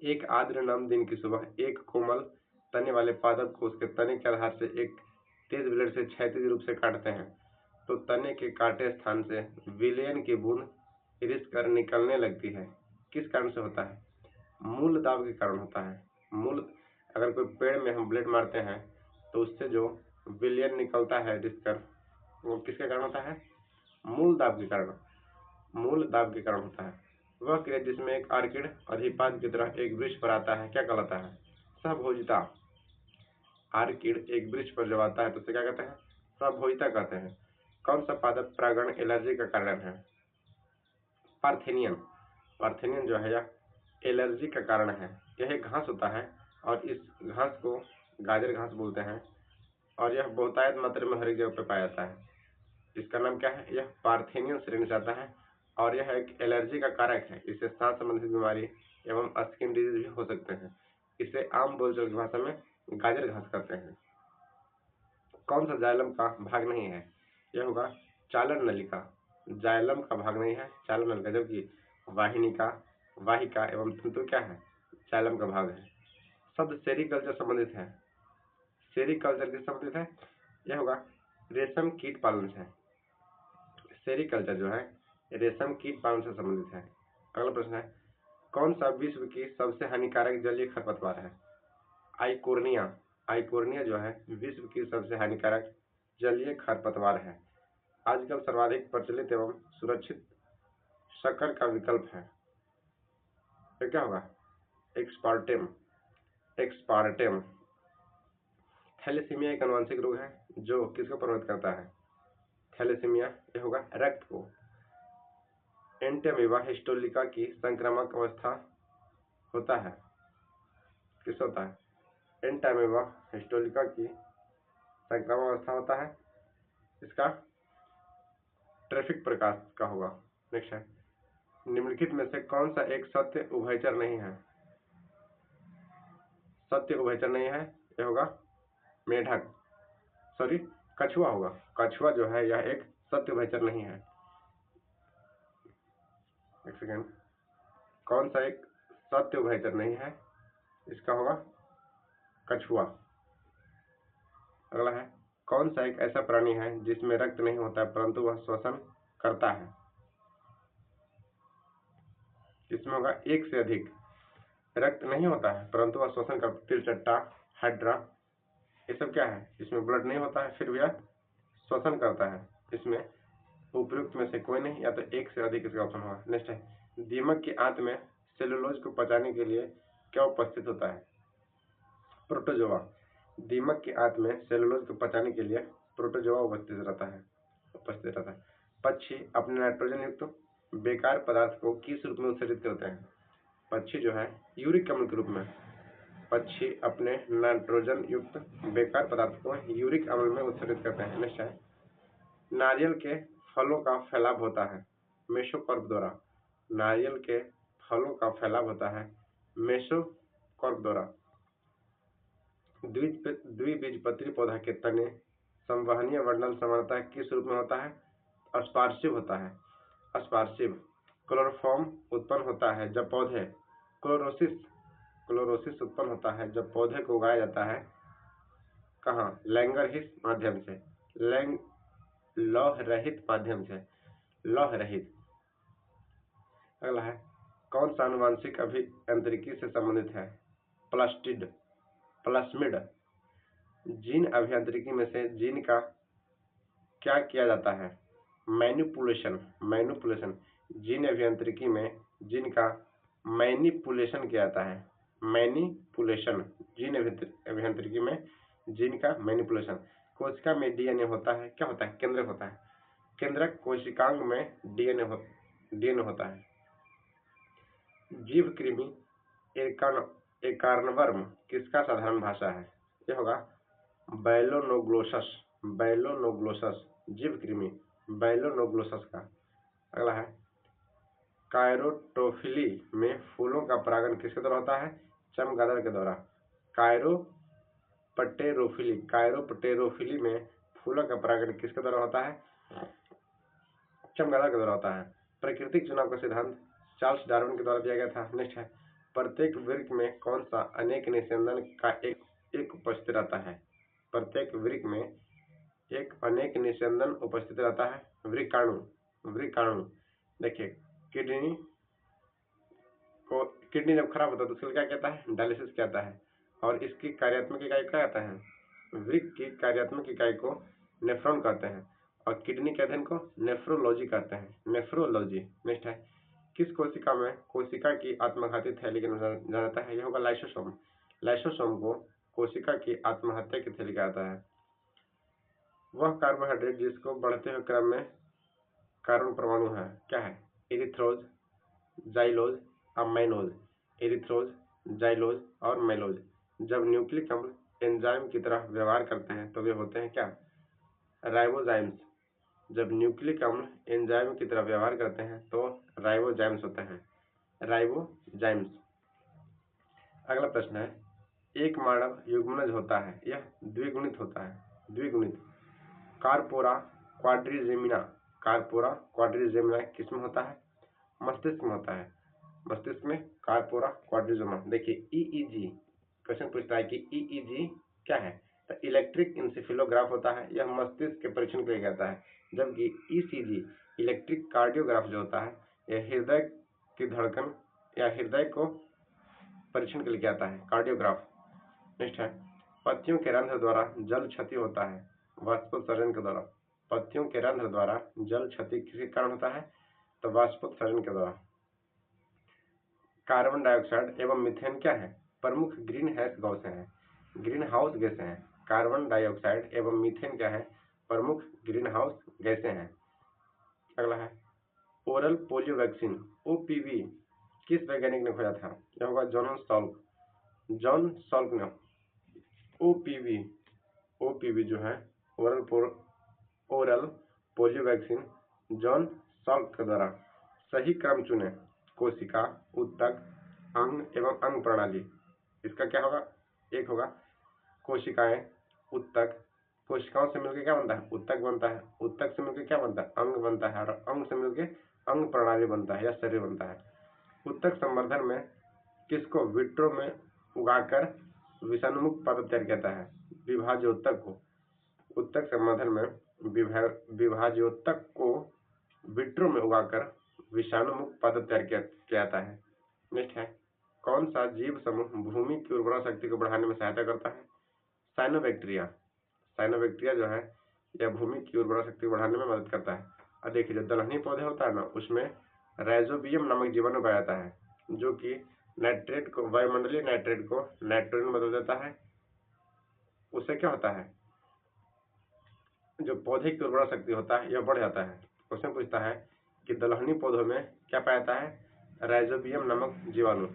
एक आर्द्र नम दिन की सुबह एक कोमल तने वाले पादप को उसके तने के आधार से एक तेज ब्लेड से क्षैतिज रूप से काटते हैं तो तने के काटे स्थान से विलयन की बूंद रिस कर निकलने लगती है। किस कारण से होता है? मूल दाब के कारण होता है। मूल, अगर कोई पेड़ में हम ब्लेड मारते हैं तो उससे जो विलयन निकलता है रिस कर, वो किसके कारण होता है? मूल दाब के कारण। मूल दाब के कारण होता है। वह क्रिया जिसमें एक आर्किड अधिपाद की तरह एक वृक्ष पर आता है क्या कहलाता है? स्वभोजिता। आर्किड एक वृक्ष पर जब आता है तो उसे क्या कहते हैं? स्वभोजिता कहते हैं। कौन सा पादप परागण एलर्जी का कारण है? पार्थेनियन। पार्थेनियन जो है यह एलर्जी का कारण है। यह एक घास होता है और इस घास को गाजर घास बोलते हैं और यह बहुतायत मात्रा में हर एक जगह पर पाया जाता है। इसका नाम क्या है? यह पार्थेनियन श्रेणी से आता है और यह एक एलर्जी का कारक है। इससे सांस संबंधित बीमारी एवं स्किन डिजीज भी हो सकते हैं। इसे आम बोलचाल की भाषा में गाजर घास कहते हैं। कौन सा जाइलम का भाग नहीं है? यह होगा चालन नलिका। जाइलम का भाग नहीं है चालन नलिका, जबकि वाहिनिका, वाहिका एवं तंतु क्या है? जाइलम का भाग है। शब्द सेरीकल्चर संबंधित है। सेरीकल्चर किससे संबंधित है? यह होगा रेशम कीट पालन से। सेरीकल्चर जो है रेशम कीट पालन से संबंधित है। अगला प्रश्न है, कौन सा विश्व की सबसे हानिकारक जलीय खरपतवार है? आइकोर्निया। आइकोर्निया जो है विश्व की सबसे हानिकारक जलीय खरपतवार है। आजकल सर्वाधिक प्रचलित एवं सुरक्षित शक्कर का विकल्प है, तो क्या होगा? एक्सपार्टेम। एक्सपार्टेम। थैलेसीमिया एक आनुवंशिक रोग है जो किसको प्रभावित करता है? थैलेसीमिया यह होगा रक्त को। एंटेमीबा हिस्टोलिका की संक्रामक अवस्था होता है, किस होता है? एंटेमीबा हिस्टोलिका की संक्रामक अवस्था होता है। इसका ट्रैफिक प्रकाश का होगा। नेक्स्ट है, निम्नलिखित में से कौन सा एक सत्य उभयचर नहीं है? सत्य उभयचर नहीं है, यह होगा मेढक, सॉरी कछुआ होगा। कछुआ जो है यह एक सत्य उभयचर नहीं है। एक सेकेंड, कौन सा एक सत्य उभयचर नहीं है? इसका होगा कछुआ। अगला है, कौन सा एक ऐसा प्राणी है जिसमें रक्त नहीं होता है परंतु वह श्वसन करता है? इसमें होगा एक से अधिक। रक्त नहीं होता है परंतु वह श्वसन करता है। तिलचट्टा, हाइड्रा, ये सब क्या है? इसमें ब्लड नहीं होता है फिर भी यह श्वसन करता है। इसमें उपयुक्त में से कोई नहीं, या तो एक से अधिक इसका ऑप्शन होगा। नेक्स्ट है, दीमक की आंत में सेलुलोज को पचाने के लिए क्या उपस्थित होता है? प्रोटोजोआ। दीमक की आंत में सेलुलोज को पचाने के लिए प्रोटोजोआ उपस्थित रहता है। पक्षी अपने नाइट्रोजन युक्त बेकार पदार्थ को किस रूप में उत्सर्जित करते हैं? पक्षी जो है यूरिक अम्ल के रूप में। पक्षी अपने नाइट्रोजन युक्त बेकार पदार्थ को यूरिक अम्ल में उत्सर्जित करते हैं। नेक्स्ट है, नारियल के फलों का फैलाव होता है मेसोकार्प द्वारा। नारियल के फलों का फैलाव होता है मेसोकार्प द्वारा। द्विबीजपत्री पौधा के तने संवहनीय मंडल सामान्यतः किस रूप में होता है? अस्पार्शिव होता है। अस्पार्शिव। क्लोरोफॉर्म उत्पन्न होता है जब पौधे क्लोरोसिस उत्पन्न होता है जब पौधे को उगाया जाता है। कहाँ? लैंगरहिस माध्यम से, लौह रहित माध्यम से, लौह रहित। अगला है, कौन सा आनुवंशिक अभियांत्रिकी से संबंधित है? प्लास्मिड। जीन अभियांत्रिकी में से जीन का क्या किया जाता है? मैनिपुलेशन। जीन अभियांत्रिकी में जीन का मैनिपुलेशन किया जाता है। मैनिपुलेशन। जीन अभियांत्रिकी में जीन का मैनिपुलेशन। कोशिका में डीएनए होता है, क्या होता है? केंद्रक होता है। केंद्रक कोशिकांग में डीएनए होता है। जीव कृमि एकार्नवर्म किसका साधारण भाषा है? यह होगा बैलोनोग्लोसस। जीव कृमि बैलोनोग्लोसस का। अगला है, कायरोटोफिली में फूलों का परागण किसके द्वारा होता है? चमगादड़ के द्वारा। कायरोपटेरोफिली में फूलों का परागण किसके द्वारा होता है? चमगादड़ के द्वारा होता है। प्राकृतिक चुनाव का सिद्धांत चार्ल्स डार्विन के द्वारा दिया गया था। नेक्स्ट है, प्रत्येक वृक्क में कौन सा अनेक निस्यंदन का एक उपस्थित रहता है? प्रत्येक वृक्क में एक अनेक निस्यंदन उपस्थित रहता है। वृक्काणु। देखिए, किडनी जब खराब होता है तो उसके लिए क्या कहता है? डायलिसिस कहता है। और इसकी कार्यात्मक इकाई क्या कहता है? वृक्क की कार्यात्मक इकाई को नेफ्रॉन कहते हैं और किडनी के अध्ययन को नेफ्रोलॉजी कहते हैं। नेफ्रोलॉजी। नेक्स्ट है, किस कोशिका में कोशिका की आत्मघाती थैली के नाम जाना जाता है? यह होगा लाइसोसोम। लाइसोसोम को कोशिका की आत्महत्या की थैली कहा जाता है। वह कार्बोहाइड्रेट जिसको बढ़ते हुए क्रम में कार्बन परमाणु है, क्या है? इरिथ्रोज, जाइलोज, अमाइनोज। एरिथ्रोज, जाइलोज और मेलोज। जब न्यूक्लिक अम्ल एंजाइम की तरह व्यवहार करते हैं तो वे होते हैं क्या? राइबोजाइम्स। जब न्यूक्लिक अम्ल एंजाइम की तरह व्यवहार करते हैं तो राइबोजाइम्स होते हैं, राइबोजाइम्स। अगला प्रश्न है, एक मानव युग्मनज होता है, यह द्विगुणित होता है। द्विगुणित कार्पोरा क्वाड्रिजेमिना। कार्पोरा क्वाड्रिजेमिना किसमें होता है? मस्तिष्क में होता है। मस्तिष्क में कार्पोरा क्वाड्रिजेमिना। देखिए ईईजी क्वेश्चन पूछता है कि ईईजी क्या है? तो इलेक्ट्रिक इंसेफेलोग्राफ होता है, यह मस्तिष्क के परीक्षण के लिए कहता है। जबकि ईसीजी इलेक्ट्रिक कार्डियोग्राफ जो होता है, यह हृदय की धड़कन या हृदय को परीक्षण के लिए आता है, कार्डियोग्राफ। नेक्स्ट है, पत्तियों के रंध्र द्वारा जल क्षति होता है, वाष्पोत्सर्जन के द्वारा। पत्तियों के रंध्र द्वारा जल क्षति किसके कारण होता है? तो वाष्पोत्सर्जन के द्वारा। कार्बन डाइऑक्साइड एवं मीथेन क्या है? प्रमुख ग्रीन हाउस गैसें हैं, ग्रीन हाउस गैसें हैं। कार्बन डाइऑक्साइड एवं मीथेन क्या है? प्रमुख ग्रीन हाउस गैसें हैं। अगला है, ओरल पोलियो वैक्सीन ओपीवी किस वैज्ञानिक ने खोजा था? यह होगा जॉन सॉल्क। जॉन सॉल्क ने ओपीवी जो है oral polio vaccine John Salk के द्वारा। सही क्रम चुने, कोशिका, ऊतक, अंग एवं अंग प्रणाली। इसका क्या होगा? एक होगा कोशिकाएं, ऊतक। कोशिकाओं से मिलकर क्या बनता है? ऊतक बनता है। ऊतक से मिलकर क्या बनता है? अंग बनता है। और अंग से मिलकर अंग प्रणाली बनता है या शरीर बनता है। ऊतक संवर्धन में किसको विट्रो में उगाकर विषाणुमुक्त पादप तैयार किया जाता है? विभाज्योतक को। ऊतक संवर्धन में विभाज्योतक को विट्रो में उगाकर विषाणु मुक्त पादप तैयार किया जाता है। नेक्स्ट है, कौन सा जीव समूह भूमि की उर्वरा शक्ति को बढ़ाने में सहायता करता है? साइनोबैक्टीरिया। साइनोबैक्टीरिया जो है यह भूमि की उर्वरा शक्ति को बढ़ाने में मदद करता है। और देखिए जो दलहनी पौधे होता है ना, उसमें राइजोबियम नामक जीवाणु पाया जाता है, जो कि नाइट्रेट को, वायुमंडलीय नाइट्रेट को नाइट्रोजन में बदल देता है। उससे क्या होता है? जो पौधे की उर्वरा शक्ति होता है यह बढ़ जाता है। क्वेश्चन पूछता है कि दलहनी पौधों में क्या पाया जाता है? राइजोबियम नामक जीवाणु।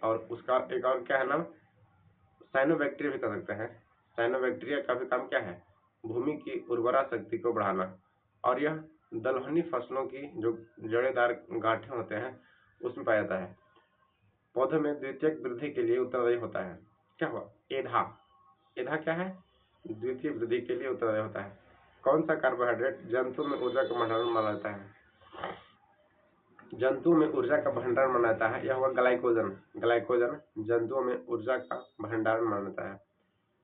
और उसका एक और क्या है नाम? साइनोबैक्टीरिया भी कर सकते हैं। साइनोबैक्टीरिया का भी काम क्या है? भूमि की उर्वरा शक्ति को बढ़ाना। और यह दलहनी फसलों की जो जड़ेदार गांठें होते हैं उसमें पाया जाता है। पौधों में द्वितीयक वृद्धि के लिए उत्तरदायी होता है। क्या हुआ? एधा। एधा क्या है? द्वितीय वृद्धि के लिए उत्तरदायी होता है। कौन सा कार्बोहाइड्रेट जंतु में ऊर्जा का भंडारण माना जाता है? जंतु में ऊर्जा का भंडारण माना जाता है, यह होगा ग्लाइकोजन। ग्लाइकोजन जंतुओं में ऊर्जा का भंडारण माना जाता है।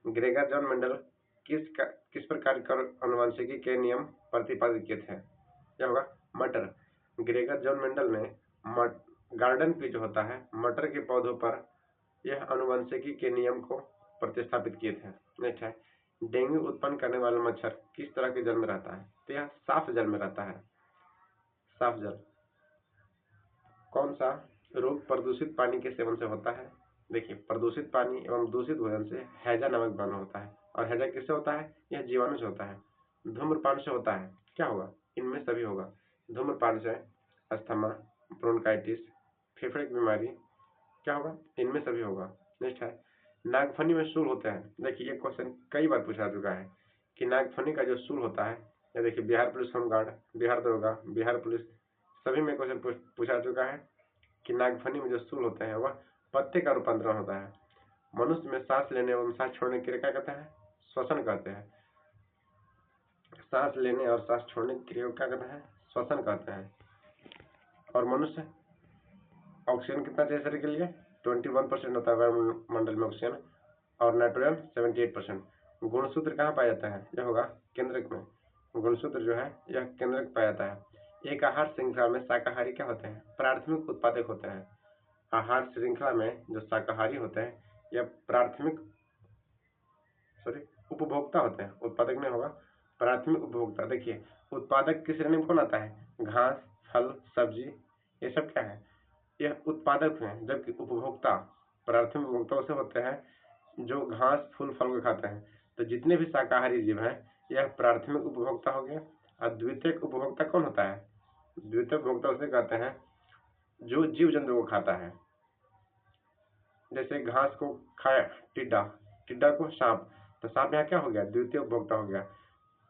ग्रेगर जॉन मेंडल किस प्रकार के आनुवंशिकी के नियम प्रतिपादित किए थे? यह होगा मटर। ग्रेगर जॉन मेंडल ने गार्डन पीज होता है, मटर के पौधों पर यह आनुवंशिकी के नियम को प्रतिस्थापित किए थे। नेक्स्ट है, डेंगू उत्पन्न करने वाला मच्छर किस तरह के जल में रहता है? तो यह साफ जल में रहता है, साफ जल। कौन सा रोग प्रदूषित पानी के सेवन से होता है? देखिए प्रदूषित पानी एवं दूषित भोजन से हैजा नामक बीमारी होता है। और हैजा किससे होता है? यह जीवाणु से होता है। धूम्रपान से होता है, क्या होगा? इनमें सभी होगा। धूम्रपान से अस्थमा, ब्रोंकाइटिस, फेफड़े की बीमारी, क्या होगा? इनमें सभी होगा। नेक्स्ट है, नागफनी में सूल होते हैं। देखिए ये क्वेश्चन कई बार पूछा चुका है कि नागफनी का जो सूल होता है, या देखिए बिहार पुलिस होमगार्ड, बिहार दरोगा, बिहार पुलिस, सभी में क्वेश्चन पूछा चुका है कि नागफनी में जो सूल होते हैं वह पत्ते का रूपांतरण होता है। मनुष्य में सांस लेने एवं सांस छोड़ने के लिए क्या कहते हैं? श्वसन कहते हैं। सांस लेने और सांस छोड़ने की क्रिया को क्या कहते हैं? श्वसन कहते हैं। और मनुष्य ऑक्सीजन कितना चाहिए शरीर के लिए? 21% होता है वायुमंडल में ऑक्सीजन, और नाइट्रोजन 78%। गुणसूत्र कहाँ पाया जाता है? यह होगा केंद्रक में। गुणसूत्र जो है यह केंद्रक पाया जाता है। एक आहार श्रृंखला में शाकाहारी क्या होते हैं? प्राथमिक उत्पादक होते हैं। आहार श्रृंखला में जो शाकाहारी होते हैं यह प्राथमिक उपभोक्ता होते हैं, उत्पादक नहीं होगा, प्राथमिक उपभोक्ता। देखिए उत्पादक की श्रेणी में कौन आता है? घास, फल, सब्जी, ये सब क्या है? यह उत्पादक हैं। जबकि उपभोक्ता प्राथमिक उपभोक्ता उसे होते हैं जो घास, फूल, फल को खाते हैं। तो जितने भी शाकाहारी जीव हैं यह प्राथमिक उपभोक्ता हो गए। और द्वितीयक उपभोक्ता कौन होता है? द्वितीयक उपभोक्ता उसे कहते हैं जो जीव जंतु को खाता है। जैसे घास को खाया टिड्डा, टिड्डा को सांप, तो सांप यहाँ क्या हो गया, द्वितीय उपभोक्ता हो गया।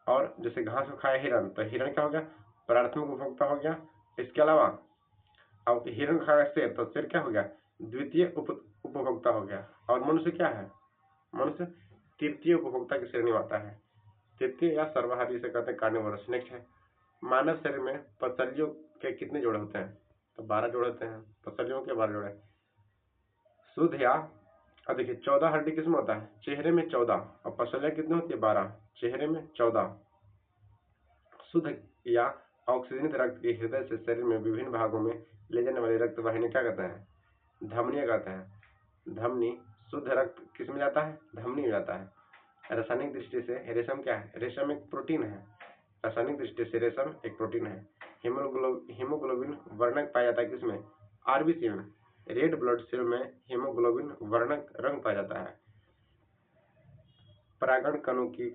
और जैसे घास को खाया हिरण, तो हिरण क्या हो गया, प्राथमिक उपभोक्ता हो गया। इसके अलावा अब हिरण खाया शेर, तो शेर क्या हो गया, द्वितीय उपभोक्ता हो गया। और मनुष्य क्या है, मनुष्य तृतीय उपभोक्ता की श्रेणी में आता है। तृतीय या सर्वाहारी से कहते हैं कार्निवोरस। नेक्स्ट है, मानव शरीर में पसलियों के कितने जोड़े होते हैं, तो 12 जोड़े होते हैं, पसलियों के 12 जोड़े। शुद्ध या देखिए 14 हड्डी किसमें होता है, चेहरे में 14, और पसलियां कितनी होती है, 12, चेहरे में 14। शुद्ध या ऑक्सीजनित रक्त के हृदय से शरीर में विभिन्न भागों में ले जाने वाली रक्त वाहिनी क्या कहते हैं, धमनियां कहते हैं। धमनी, शुद्ध रक्त किस में जाता है, धमनी में जाता है। रासायनिक दृष्टि से रेशम क्या है, रेशम एक प्रोटीन है। रासायनिक दृष्टि से रेशम एक प्रोटीन है। हीमोग्लोबिन वर्णक पाया जाता है किसमें, आरबीसी में। रेड ब्लड सेल में हीमोग्लोबिन वर्णक रंग पाया जाता है। परागण कणों की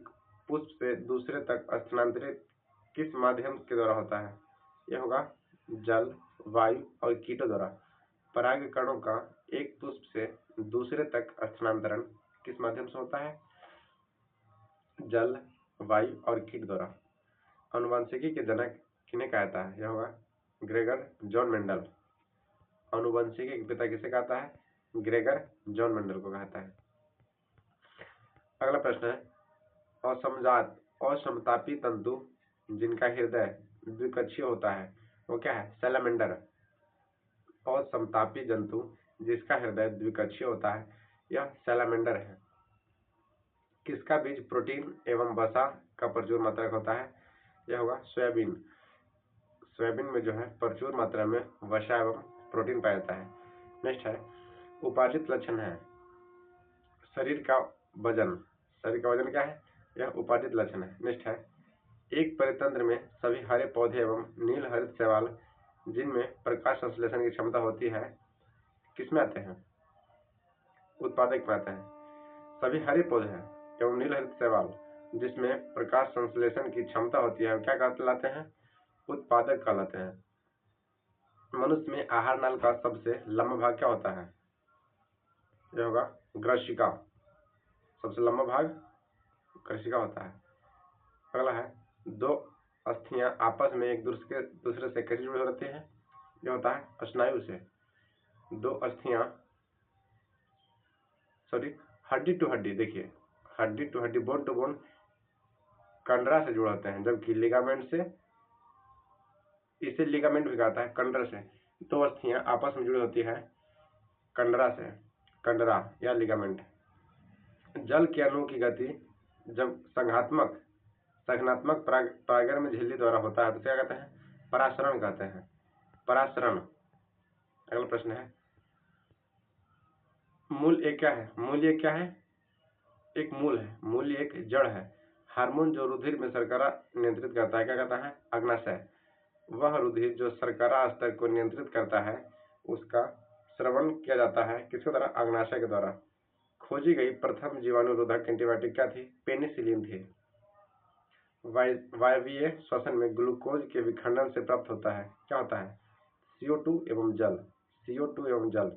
पुष्प से दूसरे तक स्थानांतरित किस माध्यम के द्वारा होता है, यह होगा जल, वायु और कीटों द्वारा। पराग कणों का एक पुष्प से दूसरे तक स्थानांतरण किस माध्यम से होता है, जल, वायु और कीट द्वारा। आनुवंशिकी के जनक किन्हें कहता है, यह होगा ग्रेगर जॉन मेंडल। आनुवंशिकी के पिता किसे कहता है, ग्रेगर जॉन मेंडल को कहता है। अगला प्रश्न है, असमजात असमतापी तंतु जिनका हृदय द्विकक्षीय होता है वो क्या है, सैलामेंडर। असमतापी जंतु जिसका हृदय द्विकक्षीय होता है यह सैलामेंडर है। किसका बीज प्रोटीन एवं वसा का प्रचुर मात्रा होता है, यह होगा सोयाबीन। सोयाबीन में जो है प्रचुर मात्रा में वसा एवं प्रोटीन पाया जाता है। नेक्स्ट है, उपार्जित लक्षण है शरीर का वजन। शरीर का वजन क्या है, यह उपार्जित लक्षण है। नेक्स्ट है, एक परितंत्र में सभी हरे पौधे एवं नील हरित शैवाल जिनमें प्रकाश संश्लेषण की क्षमता होती है किसमें आते हैं, उत्पादक में आते हैं। सभी हरे पौधे एवं नील हरित शैवाल जिसमें प्रकाश संश्लेषण की क्षमता होती है क्या कहलाते हैं, उत्पादक कहलाते हैं। मनुष्य में आहार नाल का सबसे लंबा भाग क्या होता है, यह होगा ग्रशिका। सबसे लंबा भाग ग्रशिका होता है। अगला है, दो अस्थियां आपस में एक दूसरे से कैसे जुड़ी होती हैं, यह होता है स्नायु से। दो अस्थियां हड्डी टू हड्डी, देखिए हड्डी टू हड्डी, बोन टू बोन कंडरा से जुड़े होते हैं, जबकि लिगामेंट से, इसे लिगामेंट भी कहता है कंडरा से। दो अस्थियां आपस में जुड़ी होती है कंडरा से, कंडरा या लिगामेंट। जल के अणुओं की गति जब संघात्मक परागण में झिल्ली द्वारा होता है तो क्या कहते हैं, परासरण कहते हैं, परासरण। अगला प्रश्न है, मूल एक क्या है, मूल्य क्या है, एक मूल है, मूल्य एक जड़ है। हार्मोन जो रुधिर में शर्करा नियंत्रित करता है क्या कहता है, अग्नाशय। वह रुधिर जो शर्करा स्तर को नियंत्रित करता है उसका श्रवण किया जाता है किसके द्वारा, अग्नाशय के द्वारा। खोजी गई प्रथम जीवाणुरोधक एंटीबायोटिक क्या थी, पेनिसिलिन थी। वायवीय श्वसन में ग्लूकोज के विखंडन से प्राप्त होता है क्या होता है, CO2 एवं जल। CO2 एवं जल।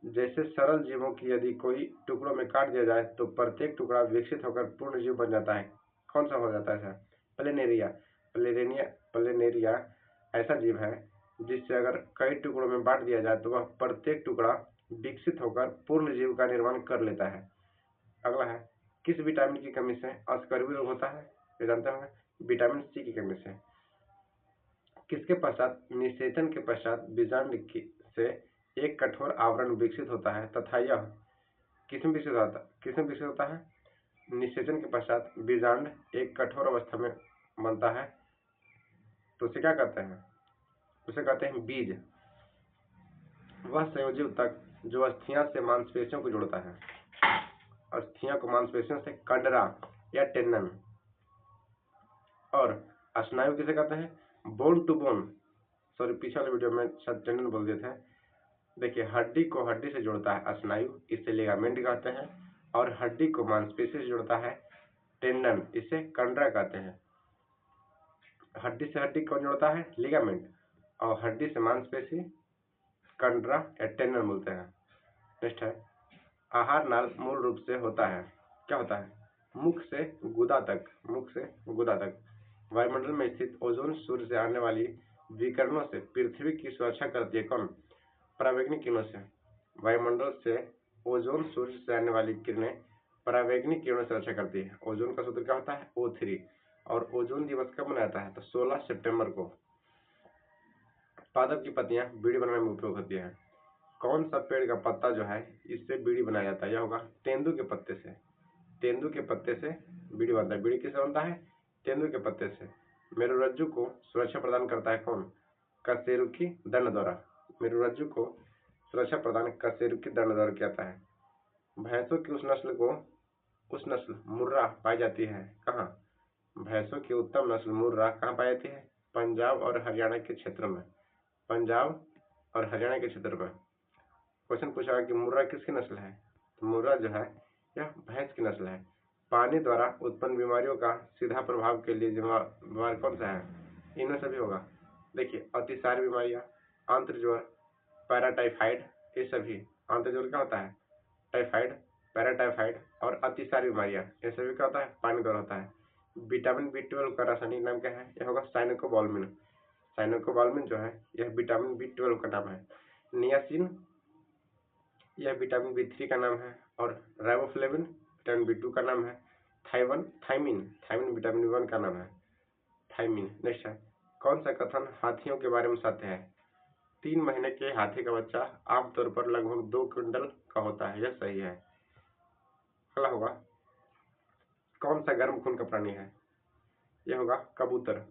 जैसे सरल जीवों की यदि कोई टुकड़ों में काट दिया जाए तो प्रत्येक टुकड़ा विकसित होकर पूर्ण जीव बन जाता है, कौन सा हो जाता है सर, प्लेनेरिया। प्लेनेरिया ऐसा जीव है जिससे अगर कई टुकड़ों में बांट दिया जाए तो वह प्रत्येक टुकड़ा विकसित होकर पूर्ण जीव का निर्माण कर लेता है। अगला है, किस विटामिन की कमी से अस्कर्वी रोग होता है, ये जानते होंगे, विटामिन सी की कमी से। किसके पश्चात, निषेचन के पश्चात बीजांड से एक कठोर आवरण विकसित होता है तथा यह किसमें विकसित होता है, निषेचन के पश्चात बीजांड एक कठोर अवस्था में बनता है तो उसे क्या कहते हैं, उसे कहते हैं बीज। वह संयोजी ऊतक जो अस्थियां से मांसपेशियों को जोड़ता है, अस्थियां को मांसपेशियों से, कंडरा या टेंडन। और स्नायु किसे कहते हैं, बोन टू बोन, सॉरी पीछे वाले वीडियो में शायद टेंडन बोल दिए थे। देखिए हड्डी को हड्डी से जोड़ता है स्नायु, इसे लिगामेंट कहते हैं। और हड्डी को मांसपेशी से जोड़ता है टेंडन, इसे कंडरा कहते हैं। हड्डी से हड्डी कौन जोड़ता है, लिगामेंट। और हड्डी से मांसपेशी कंडरा या टेंडन बोलते हैं। नेक्स्ट है, आहार नाल मूल रूप से होता है, क्या होता है, मुख से गुदा तक, मुख से गुदा तक। वायुमंडल में स्थित ओजोन सूर्य से आने वाली विकिरणों से पृथ्वी की सुरक्षा करती है। कौन, परावैंगनिक किरणों से। वायुमंडल से ओजोन सूर्य से आने वाली किरणें परावैंगनिक किरणों से रक्षा करती है। ओजोन का सूत्र क्या होता है, O3। और ओजोन दिवस कब मनाता है, तो 16 सितंबर को। पादप की पत्तियां बीड़ी बनाने में उपयोग होती है। कौन सा पेड़ का पत्ता जो है इससे बीड़ी बनाया जाता है, यह होगा तेंदू के पत्ते से। तेंदू के पत्ते से बीड़ी बनता है। बीड़ी किससे बनता है, तेंदू के पत्ते से। मेरुरज्जु को सुरक्षा प्रदान करता है कौन, कशेरुकी दंड द्वारा। मेरुरज्जु को सुरक्षा प्रदान कशेरुकी दंड द्वारा किया जाता है। भैंसों की उस नस्ल मुर्रा पाई जाती है कहाँ, भैंसों की उत्तम नस्ल मुर्रा कहाँ पाई जाती है, पंजाब और हरियाणा के क्षेत्र में। पंजाब और हरियाणा के क्षेत्र में। क्वेश्चन पूछा कि मुर्रा किसकी नस्ल है, तो मुर्रा जो है यह भैंस की नस्ल है। पानी द्वारा उत्पन्न बीमारियों का सीधा प्रभाव के लिए बीमार कौन सा है, इनमें से भी होगा। देखिए अतिसार बीमारियां, आंत्रज्वर, पैराटाइफाइड, ये सभी। आंत्रज्वर क्या होता है, टाइफाइड, पैराटाइफाइड और अतिसार बीमारियां, ये सभी क्या होता है, पानी द्वारा होता है। विटामिन B12 का रासायनिक नाम क्या है, यह होगा साइनोकोबाल्मिन। साइनोकोबाल्मिन जो है यह विटामिन B12 का नाम है। नियासिन यह विटामिन B3 का नाम है। और राइबोफ्लेविन विटामिन B2 का नाम है। थाइमिन विटामिन B1 का नाम है। थाइमिन। नेक्स्ट है, कौन सा कथन हाथियों के बारे में सत्य है, 3 महीने के हाथी का बच्चा आमतौर पर लगभग 2 क्विंटल का होता है, यह सही है। अगला होगा, कौन सा गर्म खून का प्राणी है, यह होगा कबूतर।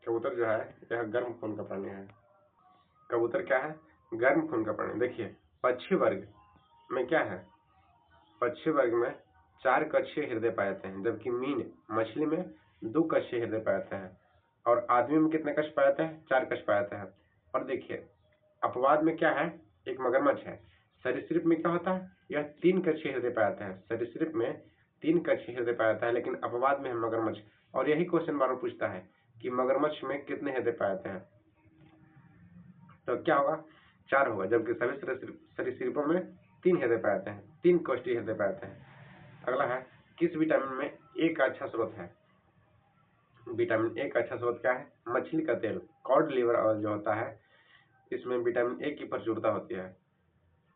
कबूतर जो है यह गर्म खून का प्राणी है। कबूतर क्या है, गर्म खून का प्राणी। देखिए पक्षी वर्ग में क्या है, पक्षी वर्ग में 4 कक्षीय हृदय पाए जाते हैं, जबकि मीन मछली में 2 कक्षीय हृदय पाए जाते हैं। और आदमी में कितने कक्ष पाए जाते हैं, 4 कक्ष पाए जाते हैं। और देखिए अपवाद में क्या है, एक मगरमच्छ है। सरीसृप में क्या होता है, यह 3 कक्षीय हृदय पाया जाता है। सरीसृप में 3 कक्षीय हृदय पाया जाता है, लेकिन अपवाद में है मगरमच्छ। और यही क्वेश्चन बार बार पूछता है कि मगरमच्छ में कितने हृदय पाए जाते हैं, तो क्या होगा, 4 होगा। जबकि सभी सरीसृपों में 3 हृदय पाए जाते हैं, 3 कोष्ठीय हृदय पाए जाते हैं। अगला है, किस विटामिन में ए का अच्छा स्रोत है, विटामिन ए का अच्छा स्रोत क्या है, मछली का तेल, कॉड लिवर ऑयल जो होता है, इसमें विटामिन ए की प्रचुरता होती है।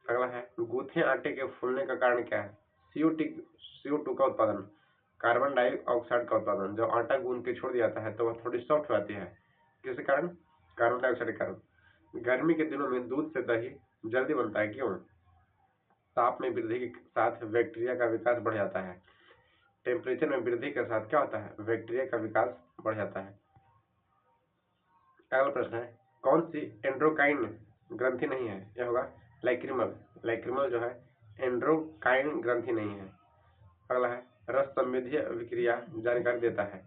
अगला है, गूथे आटे के फूलने का कारण क्या है, CO2 का उत्पादन, कार्बन डाइऑक्साइड का उत्पादन। जब आटा गूंद के छोड़ दिया जाता है तो वह थोड़ी सॉफ्ट हो जाती है, किस कारण, कार्बन डाइऑक्साइड के कारण। गर्मी के दिनों में दूध से दही जल्दी बनता है, क्यों, ताप में वृद्धि के साथ बैक्टीरिया का विकास बढ़ जाता है। टेम्परेचर में वृद्धि के साथ क्या होता है, बैक्टीरिया का विकास बढ़ जाता है। अगला प्रश्न है, कौन सी एंड्रोकाइन ग्रंथि नहीं है, यह होगा लाइक्रिमल। लाइक्रिमल जो है एंड्रोकाइन ग्रंथि नहीं है। अगला है, रस संवेदीय अभिक्रिया जानकारी देता है,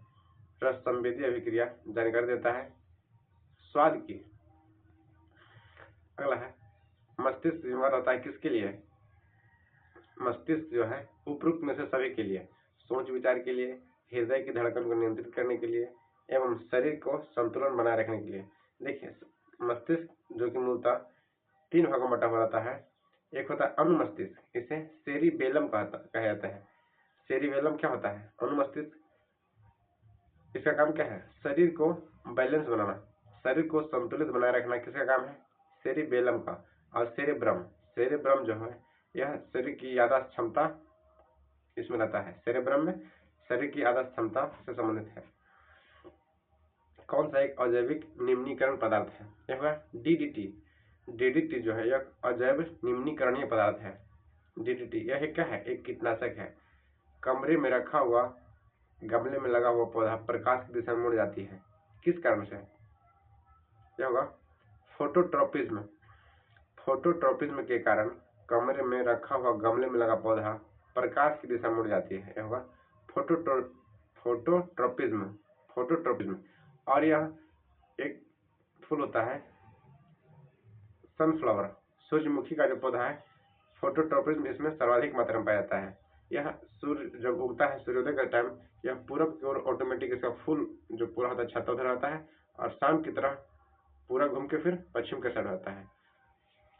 रस संवेदीय अभिक्रिया जानकारी देता है स्वाद की। अगला है, मस्तिष्क जिम्मेदार होता है किसके लिए, मस्तिष्क जो है उपरोक्त में से सभी के लिए, सोच विचार के लिए, हृदय की धड़कन को नियंत्रित करने के लिए एवं शरीर को संतुलन बनाए रखने के लिए। देखिए मस्तिष्क जो कि मूलतः 3 भागों में बटा हुआ रहता है। एक होता है अनुमस्तिष्क, इसे सेरिबेलम कहा जाता है। सेरिबेलम क्या होता है, अनुमस्तिष्क, इसका काम क्या है, शरीर को बैलेंस बनाना, शरीर को संतुलित बनाए रखना किसका काम है, सेरिबेलम का। और सेरेब्रम जो है यह शरीर की याददाश्त क्षमता इसमें रहता है। सेरेब्रम में शरीर की याददाश्त क्षमता से संबंधित है। कौन सा एक अजैविक निम्नीकरण पदार्थ है, यह होगा DDT। DDT जो है यह अजैव निम्नीकरणीय पदार्थ है। DDT यह क्या है, एक कीटनाशक है। कमरे में रखा हुआ गमले में लगा हुआ पौधा प्रकाश की दिशा में मुड़ जाती है, किस कारण से, यह होगा फोटोट्रोपिज्म। फोटोट्रोपिज्म के कारण कमरे में रखा हुआ गमले में लगा पौधा प्रकाश की दिशा में मुड़ जाती है, यह होगा फोटोट्रोपिज्म। और यह एक फूल होता है सनफ्लावर, सूर्यमुखी का जो पौधा है, फोटोट्रोपिज्म इसमें सर्वाधिक मात्रा में पाया जाता है। यह सूर्य जब उगता है सूर्योदय का टाइम, यह पूरब की ओर ऑटोमेटिक इसका फूल जो पूरा होता है छाता उधर आता है और शाम की तरह पूरा घूम के फिर पश्चिम के साइड होता है।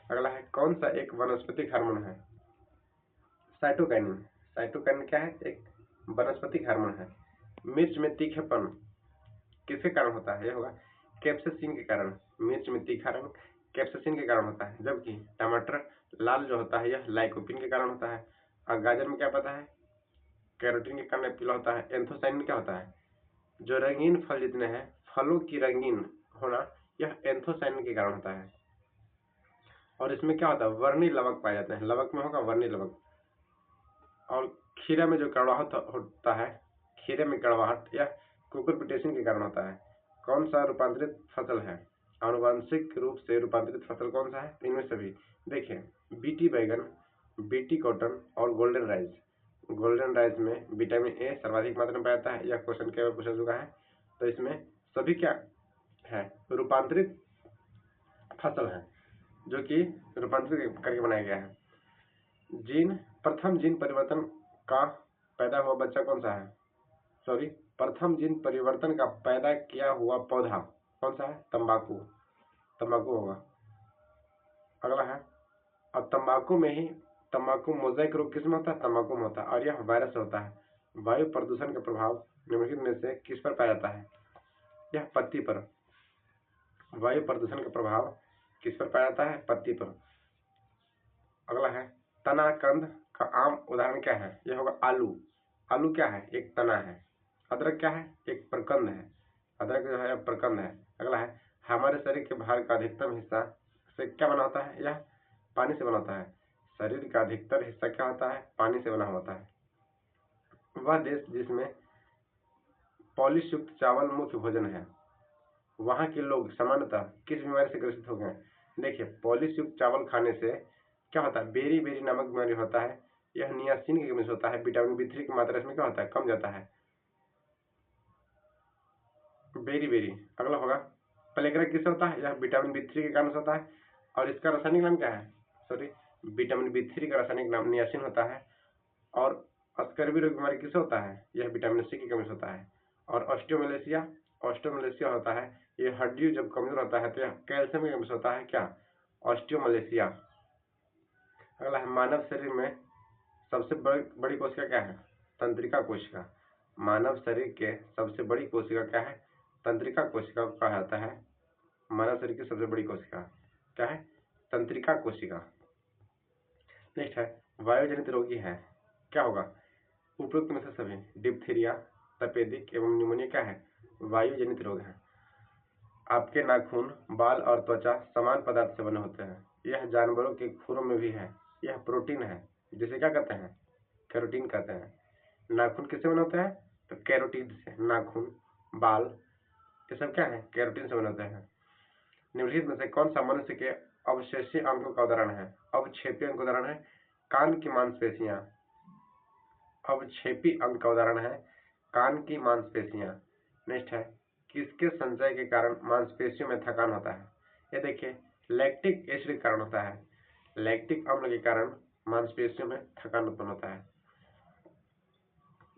अगला है, कौन सा एक वनस्पतिक हार्मोन है, साइटोकाइनिन, साइटोकाइनिन क्या है? एक वनस्पतिक हार्मोन है। मिर्च में तीखेपन किसके कारण होता है? यह होगा कैप्साइसिन के कारण। मिर्च में तीखापन कैप्साइसिन के कारण होता है, जबकि टमाटर लाल जो होता है यह लाइकोपिन के कारण होता है। और गाजर में क्या पता है? कैरोटीन के कारण पीला होता है। एंथोसाइनिन क्या होता है? जो रंगीन फल जितने हैं, फलों की रंगीन होना, यह एंथोसाइनिन के कारण होता है। और इसमें क्या होता है? वर्णी लवक पाए जाते हैं। लवक में होगा वर्णी लवक। और खीरा में जो कड़वाहट होता है, खीरे में कड़वाहट या कुकुरबिटेशन के कारण होता है। कौन सा रूपांतरित फसल है? आनुवंशिक रूप से रूपांतरित फसल कौन सा है? इनमें सभी देखिए, बीटी बैगन, बीटी कॉटन और गोल्डन राइस। गोल्डन राइस में विटामिन ए सर्वाधिक मात्रा में पाया जाता है। यह क्वेश्चन कई बार पूछा चुका है। तो इसमें सभी क्या है? रूपांतरित फसल है, जो कि रूपांतरित करके बनाया गया है। जीन प्रथम जीन परिवर्तन का पैदा हुआ बच्चा कौन सा है? सॉरी, प्रथम जीन परिवर्तन का पैदा किया हुआ पौधा कौन सा है? तंबाकू। तंबाकू होगा। अगला है, अब तंबाकू में ही तंबाकू मोजाइक रोग किसमें होता है? तंबाकू में होता है, और यह वायरस होता है। वायु प्रदूषण का प्रभाव निम्नलिखित में से किस पर पाया जाता है? यह पत्ती पर। वायु प्रदूषण का प्रभाव किस पर पाया जाता है? पत्ती पर। अगला है, तना कंद का आम उदाहरण क्या है? यह होगा आलू। आलू क्या है? एक तना है। अदरक क्या है? एक प्रकंद है। अदरक जो है प्रकंद है। अगला है, हमारे शरीर के बाहर का अधिकतम हिस्सा से क्या बना होता है? यह पानी से बना होता है। शरीर का अधिकतर हिस्सा क्या होता है? पानी से बना होता है। वह देश जिसमें पॉलिश युक्त चावल मुख्य भोजन है, वहां के लोग सामान्यतः किस बीमारी से ग्रसित हो गए? देखिए, पॉलिश युक्त चावल खाने से क्या होता है? बेरी बेरी नामक बीमारी होता है। यह नियासिन की कमी से होता है। विटामिन बी3 की मात्रा इसमें क्या होता है? कम जाता है। Beriberi. अगला होगा, प्लेगरा किससे होता है? यह विटामिन बी3 के कारण से होता है। और इसका रासायनिक नाम क्या है? सॉरी, विटामिन बी3 का रासायनिक नाम नियासिन होता है। और स्कर्वी रोग बीमारी किससे होता है? यह विटामिन सी की कमी से होता है। और ऑस्टियोमलेशिया, ऑस्टियोमलेशिया होता है, ये हड्डी जब कमजोर होता है तो यह कैल्शियम की कमी से होता है। क्या? ऑस्टियोमलेशिया। अगला है, मानव शरीर में सबसे बड़ी कोशिका क्या है? तंत्रिका कोशिका। मानव शरीर के सबसे बड़ी कोशिका क्या है? तंत्रिका कोशिका को कहा जाता है। मानव शरीर की सबसे बड़ी कोशिका क्या है? तंत्रिका कोशिका। नेक्स्ट है, वायुजनित रोगी है, क्या होगा? उपरोक्त में से सभी डिप्थीरिया, तपेदिक एवं निमोनिया क्या है? वायुजनित रोग है। आपके नाखून, बाल और त्वचा समान पदार्थ से बने होते हैं। यह जानवरों के खुरों में भी है। यह प्रोटीन है, जिसे क्या कहते हैं? कैरोटीन कहते हैं। नाखून किससे बने होते हैं? तो कैरोटीन से। नाखून, बाल, ये सब क्या है? कैरोटीन से बने होते हैं। निम्नलिखित में से कौन सा मनुष्य के अवशेषीय अंगों का उदाहरण है? अवक्षेपी अंग का उदाहरण है कान की मांसपेशियां। अवक्षेपी अंग का उदाहरण है कान की मांसपेशियां। नेक्स्ट है, किसके संचय के कारण मांसपेशियों में थकान होता है? ये देखिए, लैक्टिक एसिड के कारण होता है। लैक्टिक अम्ल के कारण मांसपेशियों में थकान उत्पन्न होता है।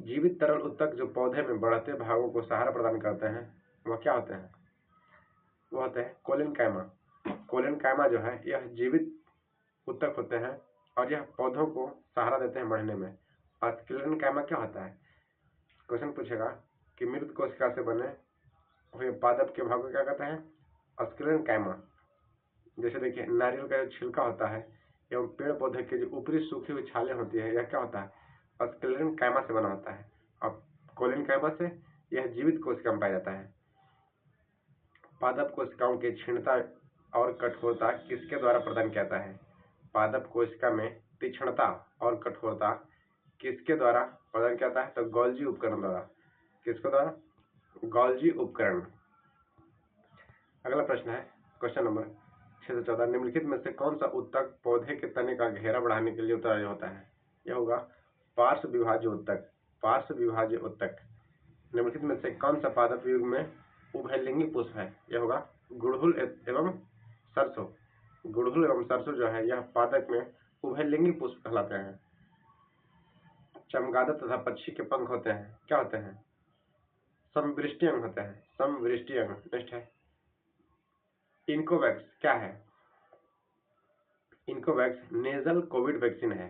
जीवित तरल उत्तक जो पौधे में बढ़ते भागों को सहारा प्रदान करते हैं, वह क्या होते हैं? वो होते हैं कोलेनकाइमा। कोलेनकाइमा जो है यह जीवित उत्तक होते हैं और यह पौधों को सहारा देते हैं बढ़ने में। और कोलेनकाइमा क्या होता है? क्वेश्चन पूछेगा कि मृत कोशिका से बने हुए पादप के भाग को क्या कहते हैं? स्क्लेरेनकाइमा। जैसे देखिए, नारियल का जो छिलका होता है एवं पेड़ पौधे के जो ऊपरी सूखी हुई छाले होती है, यह क्या होता है? स्क्लेरेनकाइमा से बना होता है। अब कोलेनकाइमा से यह जीवित कोशिका में पाया जाता है। पादप कोशिकाओं की क्षीणता और कठोरता किसके द्वारा प्रदान किया जाता है? पादप कोशिका में तीक्ष्णता और कठोरता किसके द्वारा प्रदान किया जाता है? तो गोल्जी उपकरण द्वारा। किसके द्वारा? गोल्जी उपकरण। अगला प्रश्न है, क्वेश्चन नंबर 614, निम्नलिखित में से कौन सा उत्तक पौधे के तने का घेरा बढ़ाने के लिए उत्तरदायी होता है? यह होगा पार्श्व विभाज्य उत्तक। पार्श्व विभाज्य उत्तक। निम्नलिखित में से कौन सा पादप युग में उभयलिंगी पुष्प है? यह होगा गुड़हल एवं सरसों। गुड़हल एवं सरसों जो है यह पादप में उभयलिंगी पुष्प कहलाते हैं। चमगादड़ तथा पक्षी के पंख होते हैं, क्या होते हैं? समवृष्टि अंग होते हैं। समवृष्टि अंग। नेक्स्ट है, इनकोवैक्स क्या है? इनकोवैक्स नेजल कोविड वैक्सीन है।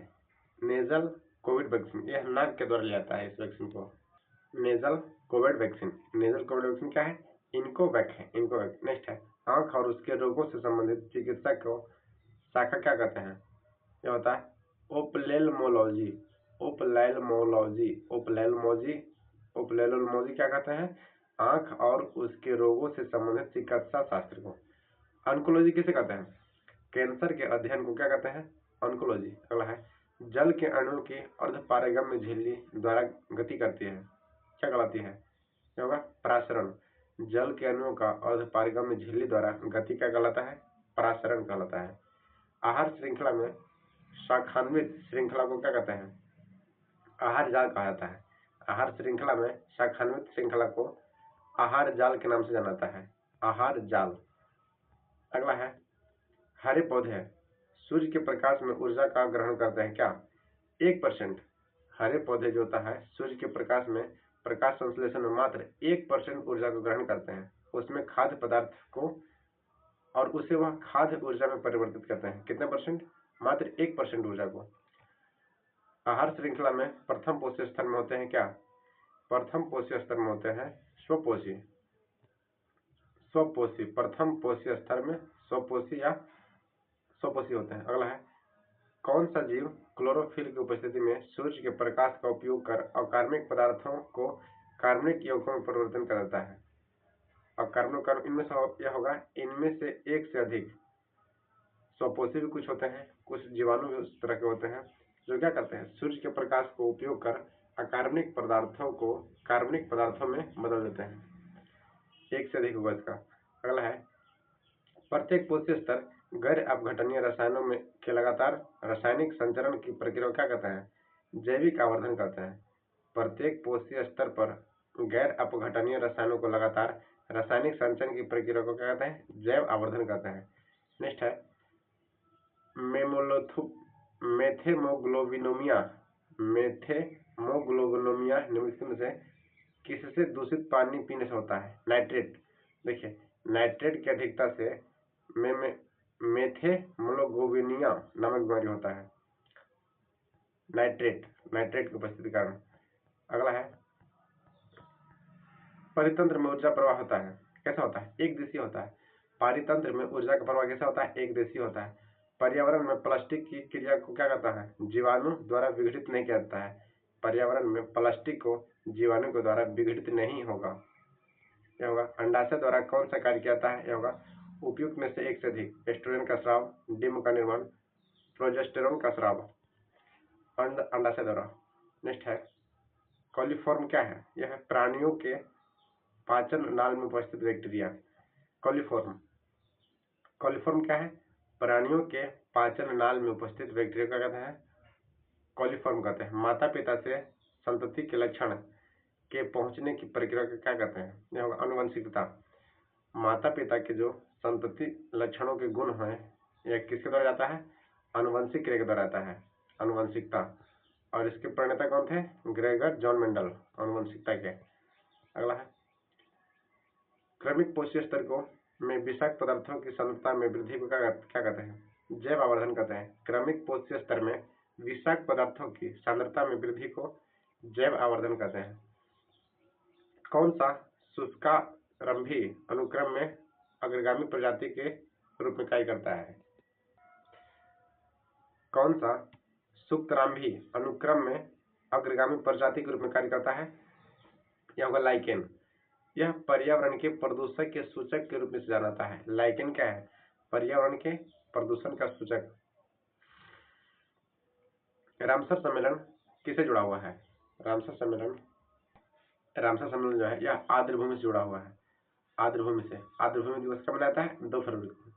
नेजल कोविड वैक्सीन, यह नाक के द्वारा लिया जाता है इस वैक्सीन को। Nasal Covid vaccine, nasal Covid vaccine क्या है? इनकोवैक है, इनकोवैक। नेक्स्ट है आंख और उसके रोगों से संबंधित चिकित्सा को शाखा क्या कहते हैं? यह होता है ओपलेल्मोलॉजी, ओपलैल्मोलॉजी, ओपलैल्मोलॉजी, ओपलैल्मोलॉजी क्या कहते हैं? आंख और उसके रोगों से संबंधित चिकित्सा शास्त्र को। ऑन्कोलॉजी किसे कहते हैं? कैंसर के अध्ययन को क्या कहते हैं? ऑन्कोलॉजी। अगला है जल के अणुओं की अर्धपारगम्य झिल्ली द्वारा गति करती है, क्या कहलाती है? क्या होगा? परासरण। जल के अणुओं का अर्धपारगम्य झिल्ली द्वारा गति क्या कहलाता है? परासरण कहलाता है। आहार श्रृंखला में शाखान्वित श्रृंखला को क्या कहते हैं? आहार जाल कहा जाता है। आहार श्रृंखला में शाखान्वित श्रृंखला को आहार जाल के नाम से जाना जाता है, आहार जाल। अगला है हरे पौधे सूर्य के प्रकाश में ऊर्जा का ग्रहण करते हैं, क्या? 1%। हरे पौधे जो होता है सूर्य के प्रकाश में प्रकाश संश्लेषण में मात्र 1% ऊर्जा को ग्रहण करते हैं, उसमें खाद्य पदार्थ को, और उसे वह खाद्य ऊर्जा में परिवर्तित करते हैं। कितने परसेंट? मात्र 1% ऊर्जा को। आहार श्रृंखला में प्रथम पोषी स्तर में होते हैं, क्या? प्रथम पोषी स्तर में होते हैं स्वपोषी, स्वपोषी। प्रथम पोषी स्तर में स्वपोषी या स्वपोषी होते हैं। अगला है कौन सा जीव क्लोरोफिल की उपस्थिति में सूर्य के प्रकाश का उपयोग कर अकार्बनिक पदार्थों को कार्बनिक यौगिकों में परिवर्तन कर देता है? अकार्बनिक, इनमें से यह होगा इनमें से एक से अधिक। स्वपोषी भी कुछ होते हैं, कुछ जीवाणु भी उस तरह के होते हैं जो क्या करते हैं? सूर्य के प्रकाश को उपयोग कर अकार्बनिक पदार्थों को कार्बनिक पदार्थों में बदल देते हैं। एक से अधिक होगा इसका। अगला है प्रत्येक पोषी स्तर गैर अपघटनीय रसायनों में के लगातार रासायनिक संचरण की प्रक्रिया को क्या कहते हैं? जैविक आवर्धन कहते हैं। प्रत्येक पोषी स्तर पर गैर अपघटनीय रसायनों को लगातार रासायनिक संचरण की प्रक्रिया को क्या कहते हैं? जैव आवर्धन कहते हैं। नेक्स्ट है मेथेमोग्लोबिनोमिया, मेथेमोग्लोबिनोमिया निम्नलिखित से किससे दूषित पानी पीने से होता है? नाइट्रेट। देखिए नाइट्रेट की अधिकता से मेथेमोग्लोबिनिया नामक बीमारी होता है, नाइट्रेट की उपस्थिति के कारण। अगला है परितंत्र में ऊर्जा प्रवाह होता है, कैसा होता है? एक दिशीय होता है। पारितंत्र में ऊर्जा का प्रवाह कैसा होता है? एक दिशीय होता है। पर्यावरण में प्लास्टिक की क्रिया को क्या कहता है? जीवाणु द्वारा विघटित नहीं किया जाता है। पर्यावरण में प्लास्टिक को जीवाणु के द्वारा विघटित नहीं होगा। क्या होगा? अंडाशय द्वारा कौन सा कार्य किया जाता है? यह होगा उपयुक्त में से एक से अधिक। एस्ट्रोजन का स्राव, डिम्ब का निर्माण, प्रोजेस्टेरोन का स्राव अंडाशय द्वारा। नेक्स्ट है कॉलीफॉर्म क्या है? यह प्राणियों के पाचन नाल में उपस्थित बैक्टीरिया। कॉलीफॉर्म क्या है? प्राणियों के पाचन नाल में उपस्थित बैक्टीरिया का कहते हैं कॉलीफॉर्म कहते हैं। माता पिता से संतति के लक्षण के पहुंचने की प्रक्रिया को क्या कहते हैं? यह होगा आनुवंशिकता। माता पिता के जो संतति लक्षणों के गुण हैं यह किसके द्वारा जाता है? आनुवंशिक क्रिया के द्वारा आता है, आनुवंशिकता। और इसके प्रणेता कौन थे? ग्रेगर जॉन मेंडल, आनुवंशिकता के। अगला है क्रमिक पोषी स्तर को में विषाक्त पदार्थों की सांद्रता में वृद्धि को क्या कहते हैं? जैव आवर्धन कहते हैं। क्रमिक पोषी स्तर में विषाक्त पदार्थों की सांद्रता में वृद्धि को जैव आवर्धन कहते हैं। कौन सा शुष्कारंभी अनुक्रम में अग्रगामी प्रजाति के रूप में कार्य करता है? कौन सा शुष्कारंभी अनुक्रम में अग्रगामी प्रजाति के रूप में कार्य करता है? यह होगा लाइकेन। यह पर्यावरण के प्रदूषक के सूचक के रूप में जाना जाता है। लाइकेन क्या है? पर्यावरण के प्रदूषण का सूचक। रामसर सम्मेलन किसे जुड़ा हुआ है? रामसर सम्मेलन जो है यह आर्द्रभूमि से जुड़ा हुआ है। आर्द्रभूमि दिवस कब मनाया जाता है? 2 फरवरी को,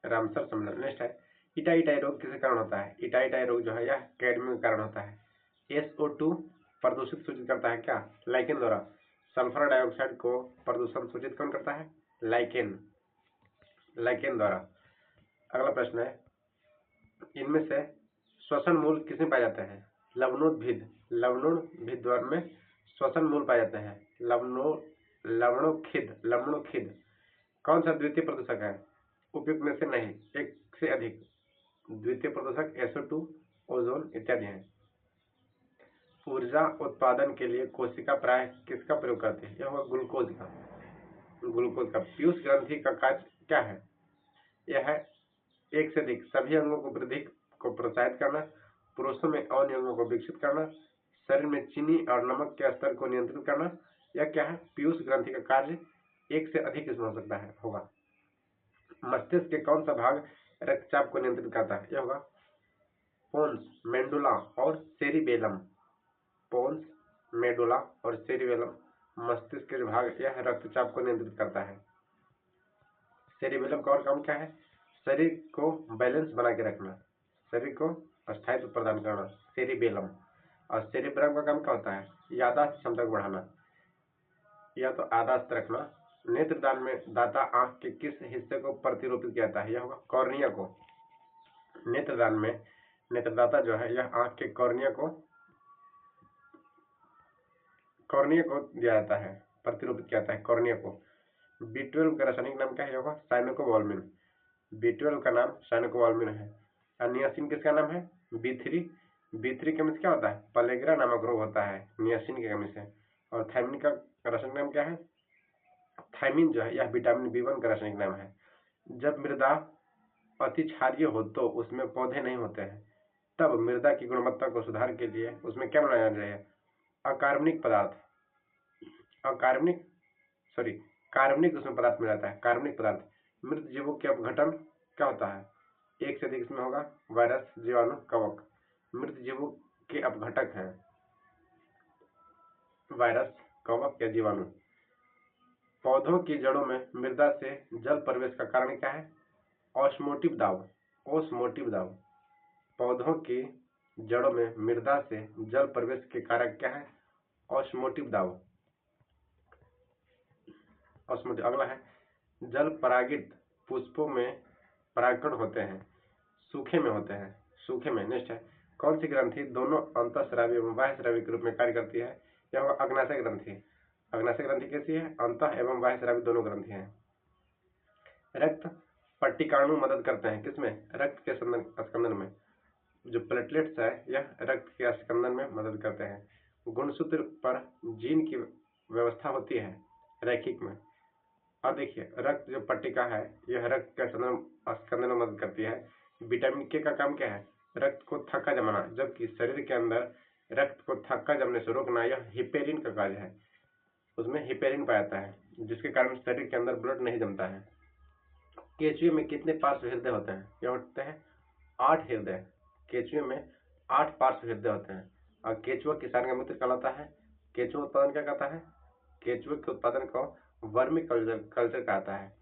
रामसर सम्मेलन। नेक्स्ट है इटाई रोग किसके कारण होता है? इटाई रोग जो है यह कैडमियम के कारण होता है। SO2 प्रदूषित सूचित करता है, क्या? लाइकेन द्वारा। सल्फर डाइऑक्साइड को प्रदूषण सूचित कौन करता है? लाइकेन द्वारा। अगला प्रश्न है इनमें से श्वसन मूल किसमें पाए जाते हैं? लवणोद्भिद द्वार में श्वसन मूल पाए जाते हैं। लवणोत्खिद कौन सा द्वितीय प्रदूषक है? उपयुक्त में से नहीं, एक से अधिक। द्वितीय प्रदूषक SO2, ओजोन इत्यादि हैं। ऊर्जा उत्पादन के लिए कोशिका प्राय किसका प्रयोग करती है? यह होगा ग्लूकोज का। ग्लूकोज का। पीयूष ग्रंथि का कार्य क्या है? यह है एक से अधिक सभी अंगों को वृद्धि को प्रोत्साहित करना, पुरुषों में अन्य अंगों को विकसित करना, शरीर में चीनी और नमक के स्तर को नियंत्रित करना। यह क्या है? पीयूष ग्रंथि का कार्य एक से अधिक इसमें हो सकता है होगा। मस्तिष्क के कौन सा भाग रक्तचाप को नियंत्रित करता है? यह होगा पोन्स, मेडुला और सेरिबेलम। पोन्स, मेडुला और सेरिबेलम मस्तिष्क के भाग यह रक्तचाप को नियंत्रित करता है। सेरिबेलम का और काम क्या है? शरीर को बैलेंस बना के रखना, शरीर को स्थायित्व प्रदान करना, सेरिबेलम। और सेरिब्रम का काम क्या होता है? याददाश्त क्षमता को बढ़ाना या तो याददाश्त रखना। नेत्रदान में दाता आंख के किस हिस्से को प्रतिरूपित किया जाता है? यह होगा कॉर्निया को। नेत्रदान में नेत्रदाता जो है यह आंख के कॉर्निया को दिया जाता है, प्रतिरूपित किया जाता है कॉर्निया को। B12 का रासायनिक नाम क्या है? होगा साइनोकोबाल्मिन। B12 का नाम साइनोकोबाल्मिन है। और नियासिन किसका नाम है? B3। B3 की कमी से क्या होता है? पलेग्रा नामक रोग होता है नियासिन की कमी से। और थायमिन का रासायनिक नाम क्या है? थायमिन जो है यह विटामिन B1 का रासायनिक नाम है। जब मृदा अति क्षारीय हो तो उसमें पौधे नहीं होते हैं, तब मृदा की गुणवत्ता को सुधार के लिए उसमें क्या बनाया जाए? अकार्बनिक पदार्थ, कार्बनिक उसमें पदार्थ मिल जाता है, कार्बनिक पदार्थ। मृत जीवों के अपघटन क्या होता है? एक से अधिक इसमें होगा वायरस, जीवाणु, कवक। मृत जीवों के अपघटक हैं वायरस, कवक या जीवाणु। पौधों की जड़ों में मृदा से जल प्रवेश का कारण क्या है? ऑस्मोटिव दाब। ओस्मोटिव दाब। पौधों की जड़ों में मृदा से जल प्रवेश के कारक क्या है? ऑस्मोटिव दाब। ऑस्मोटिव। अगला है जल परागित पुष्पों में परागकण होते हैं, सूखे में होते हैं, सूखे में। नेक्स्ट है कौन सी ग्रंथि दोनों अंतःस्रावी एवं बाह्यस्रावी के रूप में कार्य करती है? यह होगा अग्नाशय ग्रंथि। अग्नाशय ग्रंथि कैसी है? अंतः एवं बाह्यस्रावी दोनों ग्रंथि हैं। रक्त पट्टिकाणु मदद करते हैं किसमें? रक्त के स्कंदन में। जो प्लेटलेट्स है यह रक्त के स्कंदन में मदद करते हैं। गुणसूत्र पर जीन की व्यवस्था होती है रैखिक में। और देखिए रक्त जो पट्टिका है यह रक्त के स्कंदन में मदद करती है। विटामिन के का काम क्या है? रक्त को थक्का जमाना, जबकि शरीर के अंदर रक्त को थक्का जमने से रोकना यह हिपेरिन का कार्य है। उसमें हिपेरिन पाया जाता है जिसके कारण शरीर के अंदर ब्लड नहीं जमता है। केचुए में कितने पार्श्व हृदय होते हैं? यह होते हैं 8 हृदय। केचुए में 8 पार्श्व हृदय होते हैं। और केचुआ किसान का मित्र कहलाता है। केचुआ उत्पादन क्या कहता है? केचुए के उत्पादन को वर्मी कल्चर कहता है।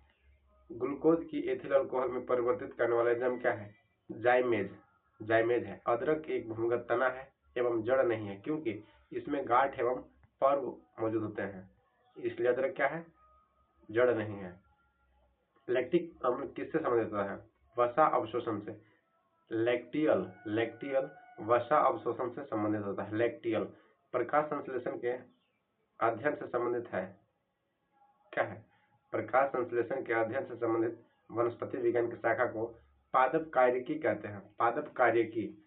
ग्लूकोज की एथिल अल्कोहल में परिवर्तित करने वाला एंजाइम क्या है? जाइमेज है। अदरक एक भूमिगत तना है एवं जड़ नहीं है क्योंकि इसमें गांठ एवं पर्व मौजूद होते हैं, इसलिए अदरक क्या है? जड़ नहीं है। लैक्टिक अम्ल किससे संबंधित होता है? वसा अवशोषण से। लैक्टियल वसा अवशोषण से संबंधित होता है। लैक्टियल प्रकाश संश्लेषण के अध्ययन से संबंधित है। क्या है? प्रकाश संश्लेषण के अध्ययन से संबंधित वनस्पति विज्ञान की शाखा को पादप कार्यकी कहते हैं। पादप कार्यकी।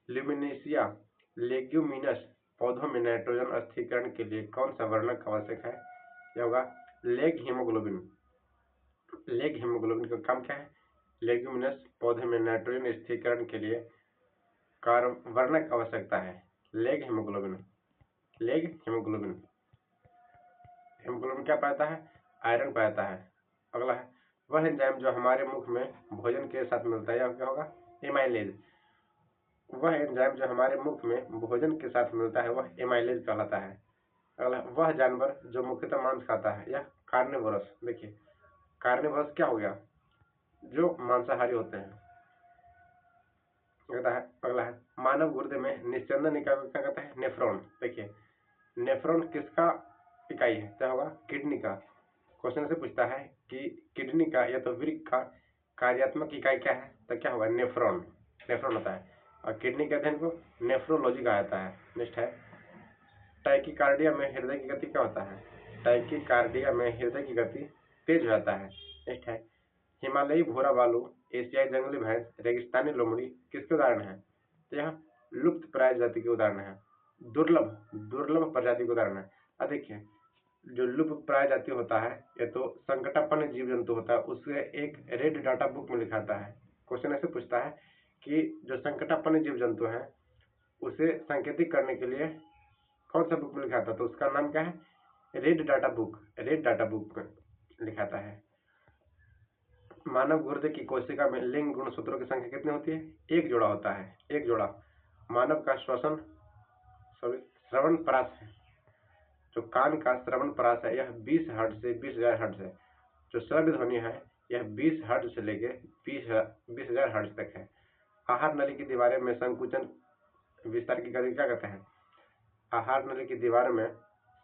ल्यूमिनेसिया लेग्यूमिनस पौधों में नाइट्रोजन स्थिरीकरण के लिए कौन सा वर्णक आवश्यक है? यह होगा लेग हीमोग्लोबिन। लेग हीमोग्लोबिन का काम क्या है? लेग्यूमिनस पौधे में नाइट्रोजन स्थिरीकरण के लिए वर्णक आवश्यकता है। Leg haemoglobin. हीमोग्लोबिन क्या पाता है? आयरन पाता है। अगला है वह एंजाइम जो हमारे मुख में भोजन के साथ मिलता है, यह क्या होगा? एमाइलेज। वह एंजाइम जो हमारे मुख में भोजन के साथ मिलता है वह एमाइलेज कहलाता है। अगला वह जानवर जो मुख्यतः मांस खाता है, यह कार्निवोरस। देखिए कार्निवोरस क्या हो गया? जो मांसाहारी होते हैं। अगला है मानव गुर्दे में निस्यंदन इकाई को क्या कहते हैं? नेफ्रॉन। देखिए नेफ्रॉन किसका इकाई है? क्या होगा? किडनी का। क्वेश्चन से पूछता है कि किडनी का या तो वृक्क का कार्यात्मक इकाई क्या है? तो क्या होगा? नेफ्रॉन होता है। और किडनी के अध्ययन को नेफ्रोलॉजी कहा जाता है। नेक्स्ट है टाइकीकार्डिया में हृदय की गति क्या होता है? टाइकीकार्डिया में हृदय की गति तेज हो जाता है। नेक्स्ट है हिमालयी भूरा बालू, एशियाई जंगली भैंस, रेगिस्तानी लोमड़ी किसके उदाहरण है? तो यह लुप्त प्राय जाति के उदाहरण है। दुर्लभ प्रजाति के उदाहरण है। अब देखिए, जो लुप्त प्राय जाति होता है ये तो संकटापन्न जीव जंतु होता है, उसे एक रेड डाटा बुक में लिखाता है। क्वेश्चन ऐसे पूछता है कि जो संकटापन्न जीव जंतु है उसे सांकेतिक करने के लिए कौन सा बुक में लिखाता है, तो उसका नाम क्या है, रेड डाटा बुक लिखाता है। मानव गुर्दे की कोशिका में लिंग गुणसूत्रों की संख्या कितनी होती है, एक जोड़ा होता है, एक जोड़ा। मानव का श्रवण परास है, जो कान का श्रवण परास है यह 20 हर्ट्ज से 20,000 हर्ट्ज है। जो श्रव्य ध्वनि है यह 20 हर्ट्ज से लेके 20,000 हर्ट्ज तक है। आहार नली की दीवारें में संकुचन विस्तार की गति क्या कहते हैं, आहार नली की दीवार में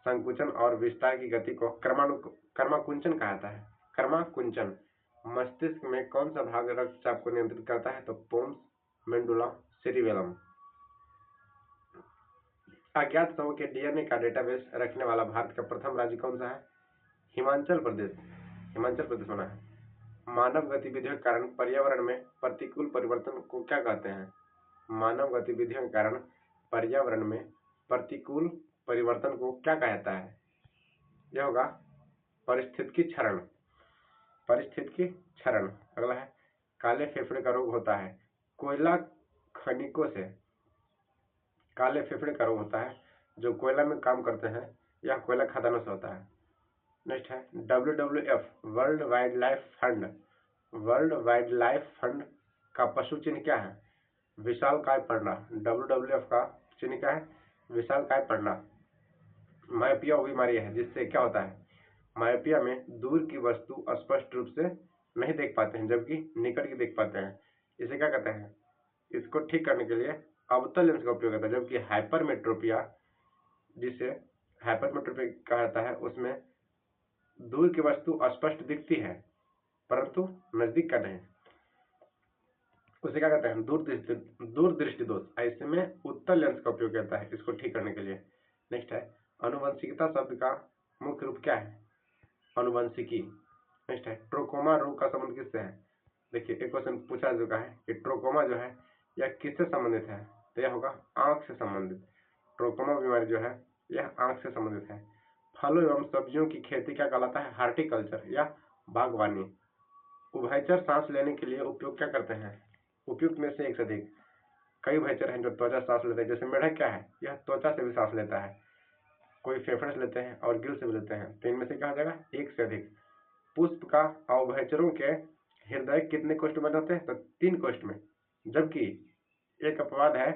संकुचन और विस्तार की गति को कर्माकुंचन कहा जाता है। कर्माकुंचन। मस्तिष्क में कौन सा भाग रक्तचाप को नियंत्रित करता है, तो पोन्स मेंडुला सेरिबेलम। अज्ञात शवों के डीएनए का डेटाबेस रखने वाला भारत का प्रथम राज्य कौन सा है, हिमाचल प्रदेश होना है। मानव गतिविधियों के कारण पर्यावरण में प्रतिकूल परिवर्तन को क्या कहते हैं, मानव गतिविधियों के कारण पर्यावरण में प्रतिकूल परिवर्तन को क्या कहा जाता है, यह होगा पारिस्थितिकी क्षरण। अगला है, काले फेफड़े का रोग होता है, कोयला खनिकों से काले फेफड़े का रोग होता है, जो कोयला में काम करते हैं या कोयला खदानों से होता है। नेक्स्ट है WWF world wild life fund का पशु चिन्ह क्या है, विशालकाय पंडा। WWF का चिन्ह क्या है, विशालकाय पंडा। मायोपिया वो बीमारी है जिससे क्या होता है, मायोपिया में दूर की वस्तु स्पष्ट रूप से नहीं देख पाते हैं जबकि निकट की देख पाते हैं, इसे क्या कहते हैं। इसको ठीक करने के लिए अवतल लेंस का उपयोग होता है, जबकि हाइपरमेट्रोपिया, जिसे हाइपरमेट्रोपिया कहा जाता है, उसमें दूर की वस्तु स्पष्ट दिखती है परंतु नजदीक का नहीं, उसे क्या कहते हैं, दूर दृष्टि दोष। ऐसे में उत्तल लेंस का उपयोग करता है इसको ठीक करने के लिए। नेक्स्ट है, अनुवंशिकता शब्द का मुख्य रूप क्या है, अनुवंशिकी। नेक्स्ट है, ट्रोकोमा रोग का संबंध किससे है। देखिए, एक क्वेश्चन पूछा चुका है कि ट्रोकोमा जो है यह किससे संबंधित है, तो यह होगा आंख से संबंधित। ट्रोकोमा बीमारी जो है यह आंख से संबंधित है। फलों एवं सब्जियों की खेती क्या कहलाता है, हार्टिकल्चर या बागवानी। उभयचर सांस लेने के लिए उपयोग क्या करते हैं, उपयुक्त में से एक से अधिक। कई उभयचर हैं जो त्वचा सांस लेते हैं, जैसे मेढक क्या है, यह त्वचा से भी सांस लेता है। कोई फेफड़े से लेते हैं और गिल से भी लेते हैं, तो इनमें से क्या हो जाएगा, एक से अधिक। पुष्प का उभयचरों के हृदय कितने कोष्ठ में होते हैं, तो 3 कोष्ठ में। जबकि एक अपवाद है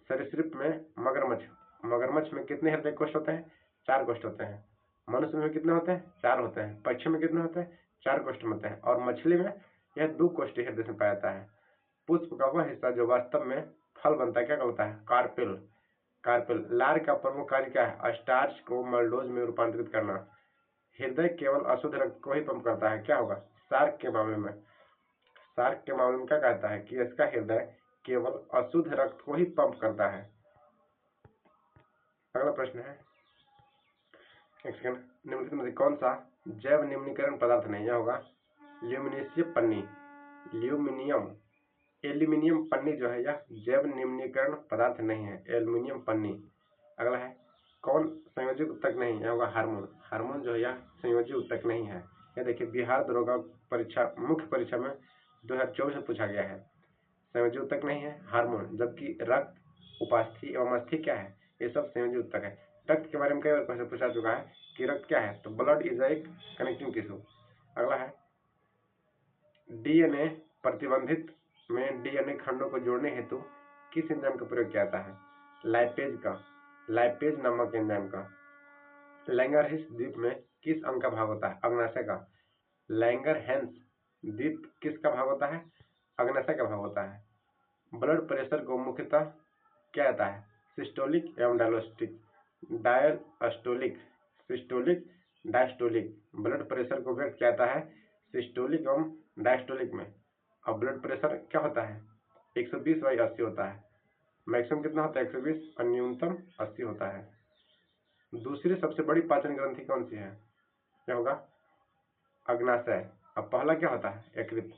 सरीसृप में मगरमच्छ में कितने हृदय कोष्ठ होते हैं, 4 कोष्ठ होते हैं। मनुष्य में कितने होते हैं, 4 होते हैं। पक्षी में कितने होते हैं, 4 कोष्ठ में होते हैं। और मछली में यह 2 कोष्ठी हृदय से पाया जाता है। पुष्प का वह हिस्सा जो वास्तव में फल बनता है क्या कहलाता है, कार्पेल। लार का प्रमुख कार्य क्या है, स्टार्च को मल्डोज में रूपांतरित करना। हृदय केवल अशुद्ध रक्त को ही पंप करता है, क्या होगा, शार्क के मामले में क्या कहता है कि इसका हृदय केवल अशुद्ध रक्त को ही पंप करता है। अगला प्रश्न है, एक सेकंड, निम्नलिखित में से कौन सा जैव निम्नीकरण पदार्थ नहीं, यह होगा एल्यूमिनियम पन्नी जो है यह जैव निम्नीकरण पदार्थ नहीं है, एल्यूमिनियम पन्नी। अगला है, कौन संयोजी उत्तक नहीं, यह होगा हार्मोन जो है यह संयोजी उत्तक नहीं है। यह देखिए, बिहार दरोगा परीक्षा मुख्य परीक्षा में 2024 में पूछा गया है, संयोजी उत्तक नहीं है हार्मोन, जबकि रक्त, उपास्थि एवं अस्थि क्या है, ये सब संयोजी उत्तक है। रक्त के बारे में कई बार क्वेश्चन पूछा चुका है कि रक्त क्या है, तो blood is a connecting tissue. अगला है, डीएनए प्रतिबंधित में डीएनए खंडों को जोड़ने हेतु किस एंजाइम का प्रयोग किया जाता है, लाइपेज नामक एंजाइम का। लैंगरहैंस द्वीप में किस अंग का भाग होता है, अग्नाशय का। लैंगरहैंस द्वीप किसका भाग होता है, अग्नाशय का भाग होता है। ब्लड प्रेशर को मुख्यतः क्या आता है, सिस्टोलिक एवं डायस्टोलिक। ब्लड प्रेशर को व्यक्त किया जाता है सिस्टोलिक एवं डायस्टोलिक में। अब ब्लड प्रेशर क्या होता है, 120/80 होता है। मैक्सिमम कितना होता है, 120, और न्यूनतम 80 होता है। दूसरी सबसे बड़ी पाचन ग्रंथि कौन सी है, क्या होगा, अग्नाशय। अब पहला क्या होता है, यकृत।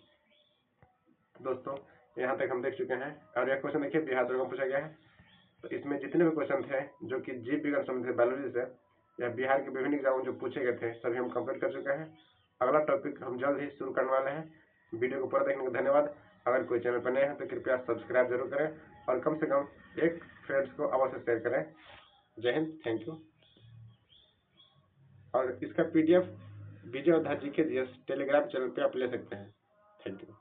दोस्तों, यहाँ तक हम देख चुके हैं। और यह क्वेश्चन देखिए बिहार दुर्गम पूछा गया है। तो इसमें जितने भी क्वेश्चन थे जो कि जीव विज्ञान संबंधित बायोलॉजी से या बिहार के विभिन्न एग्जाम जो पूछे गए थे सभी हम कंप्लीट कर चुके हैं। अगला टॉपिक हम जल्द ही शुरू करने वाले हैं। वीडियो को पूरा देखने का धन्यवाद। अगर कोई चैनल पर नए हैं तो कृपया सब्सक्राइब जरूर करें और कम से कम एक फ्रेंड्स को अवश्य शेयर करें। जय हिंद, थैंक यू। और इसका PDF विजय और जी के टेलीग्राम चैनल पे आप ले सकते हैं। Thank you.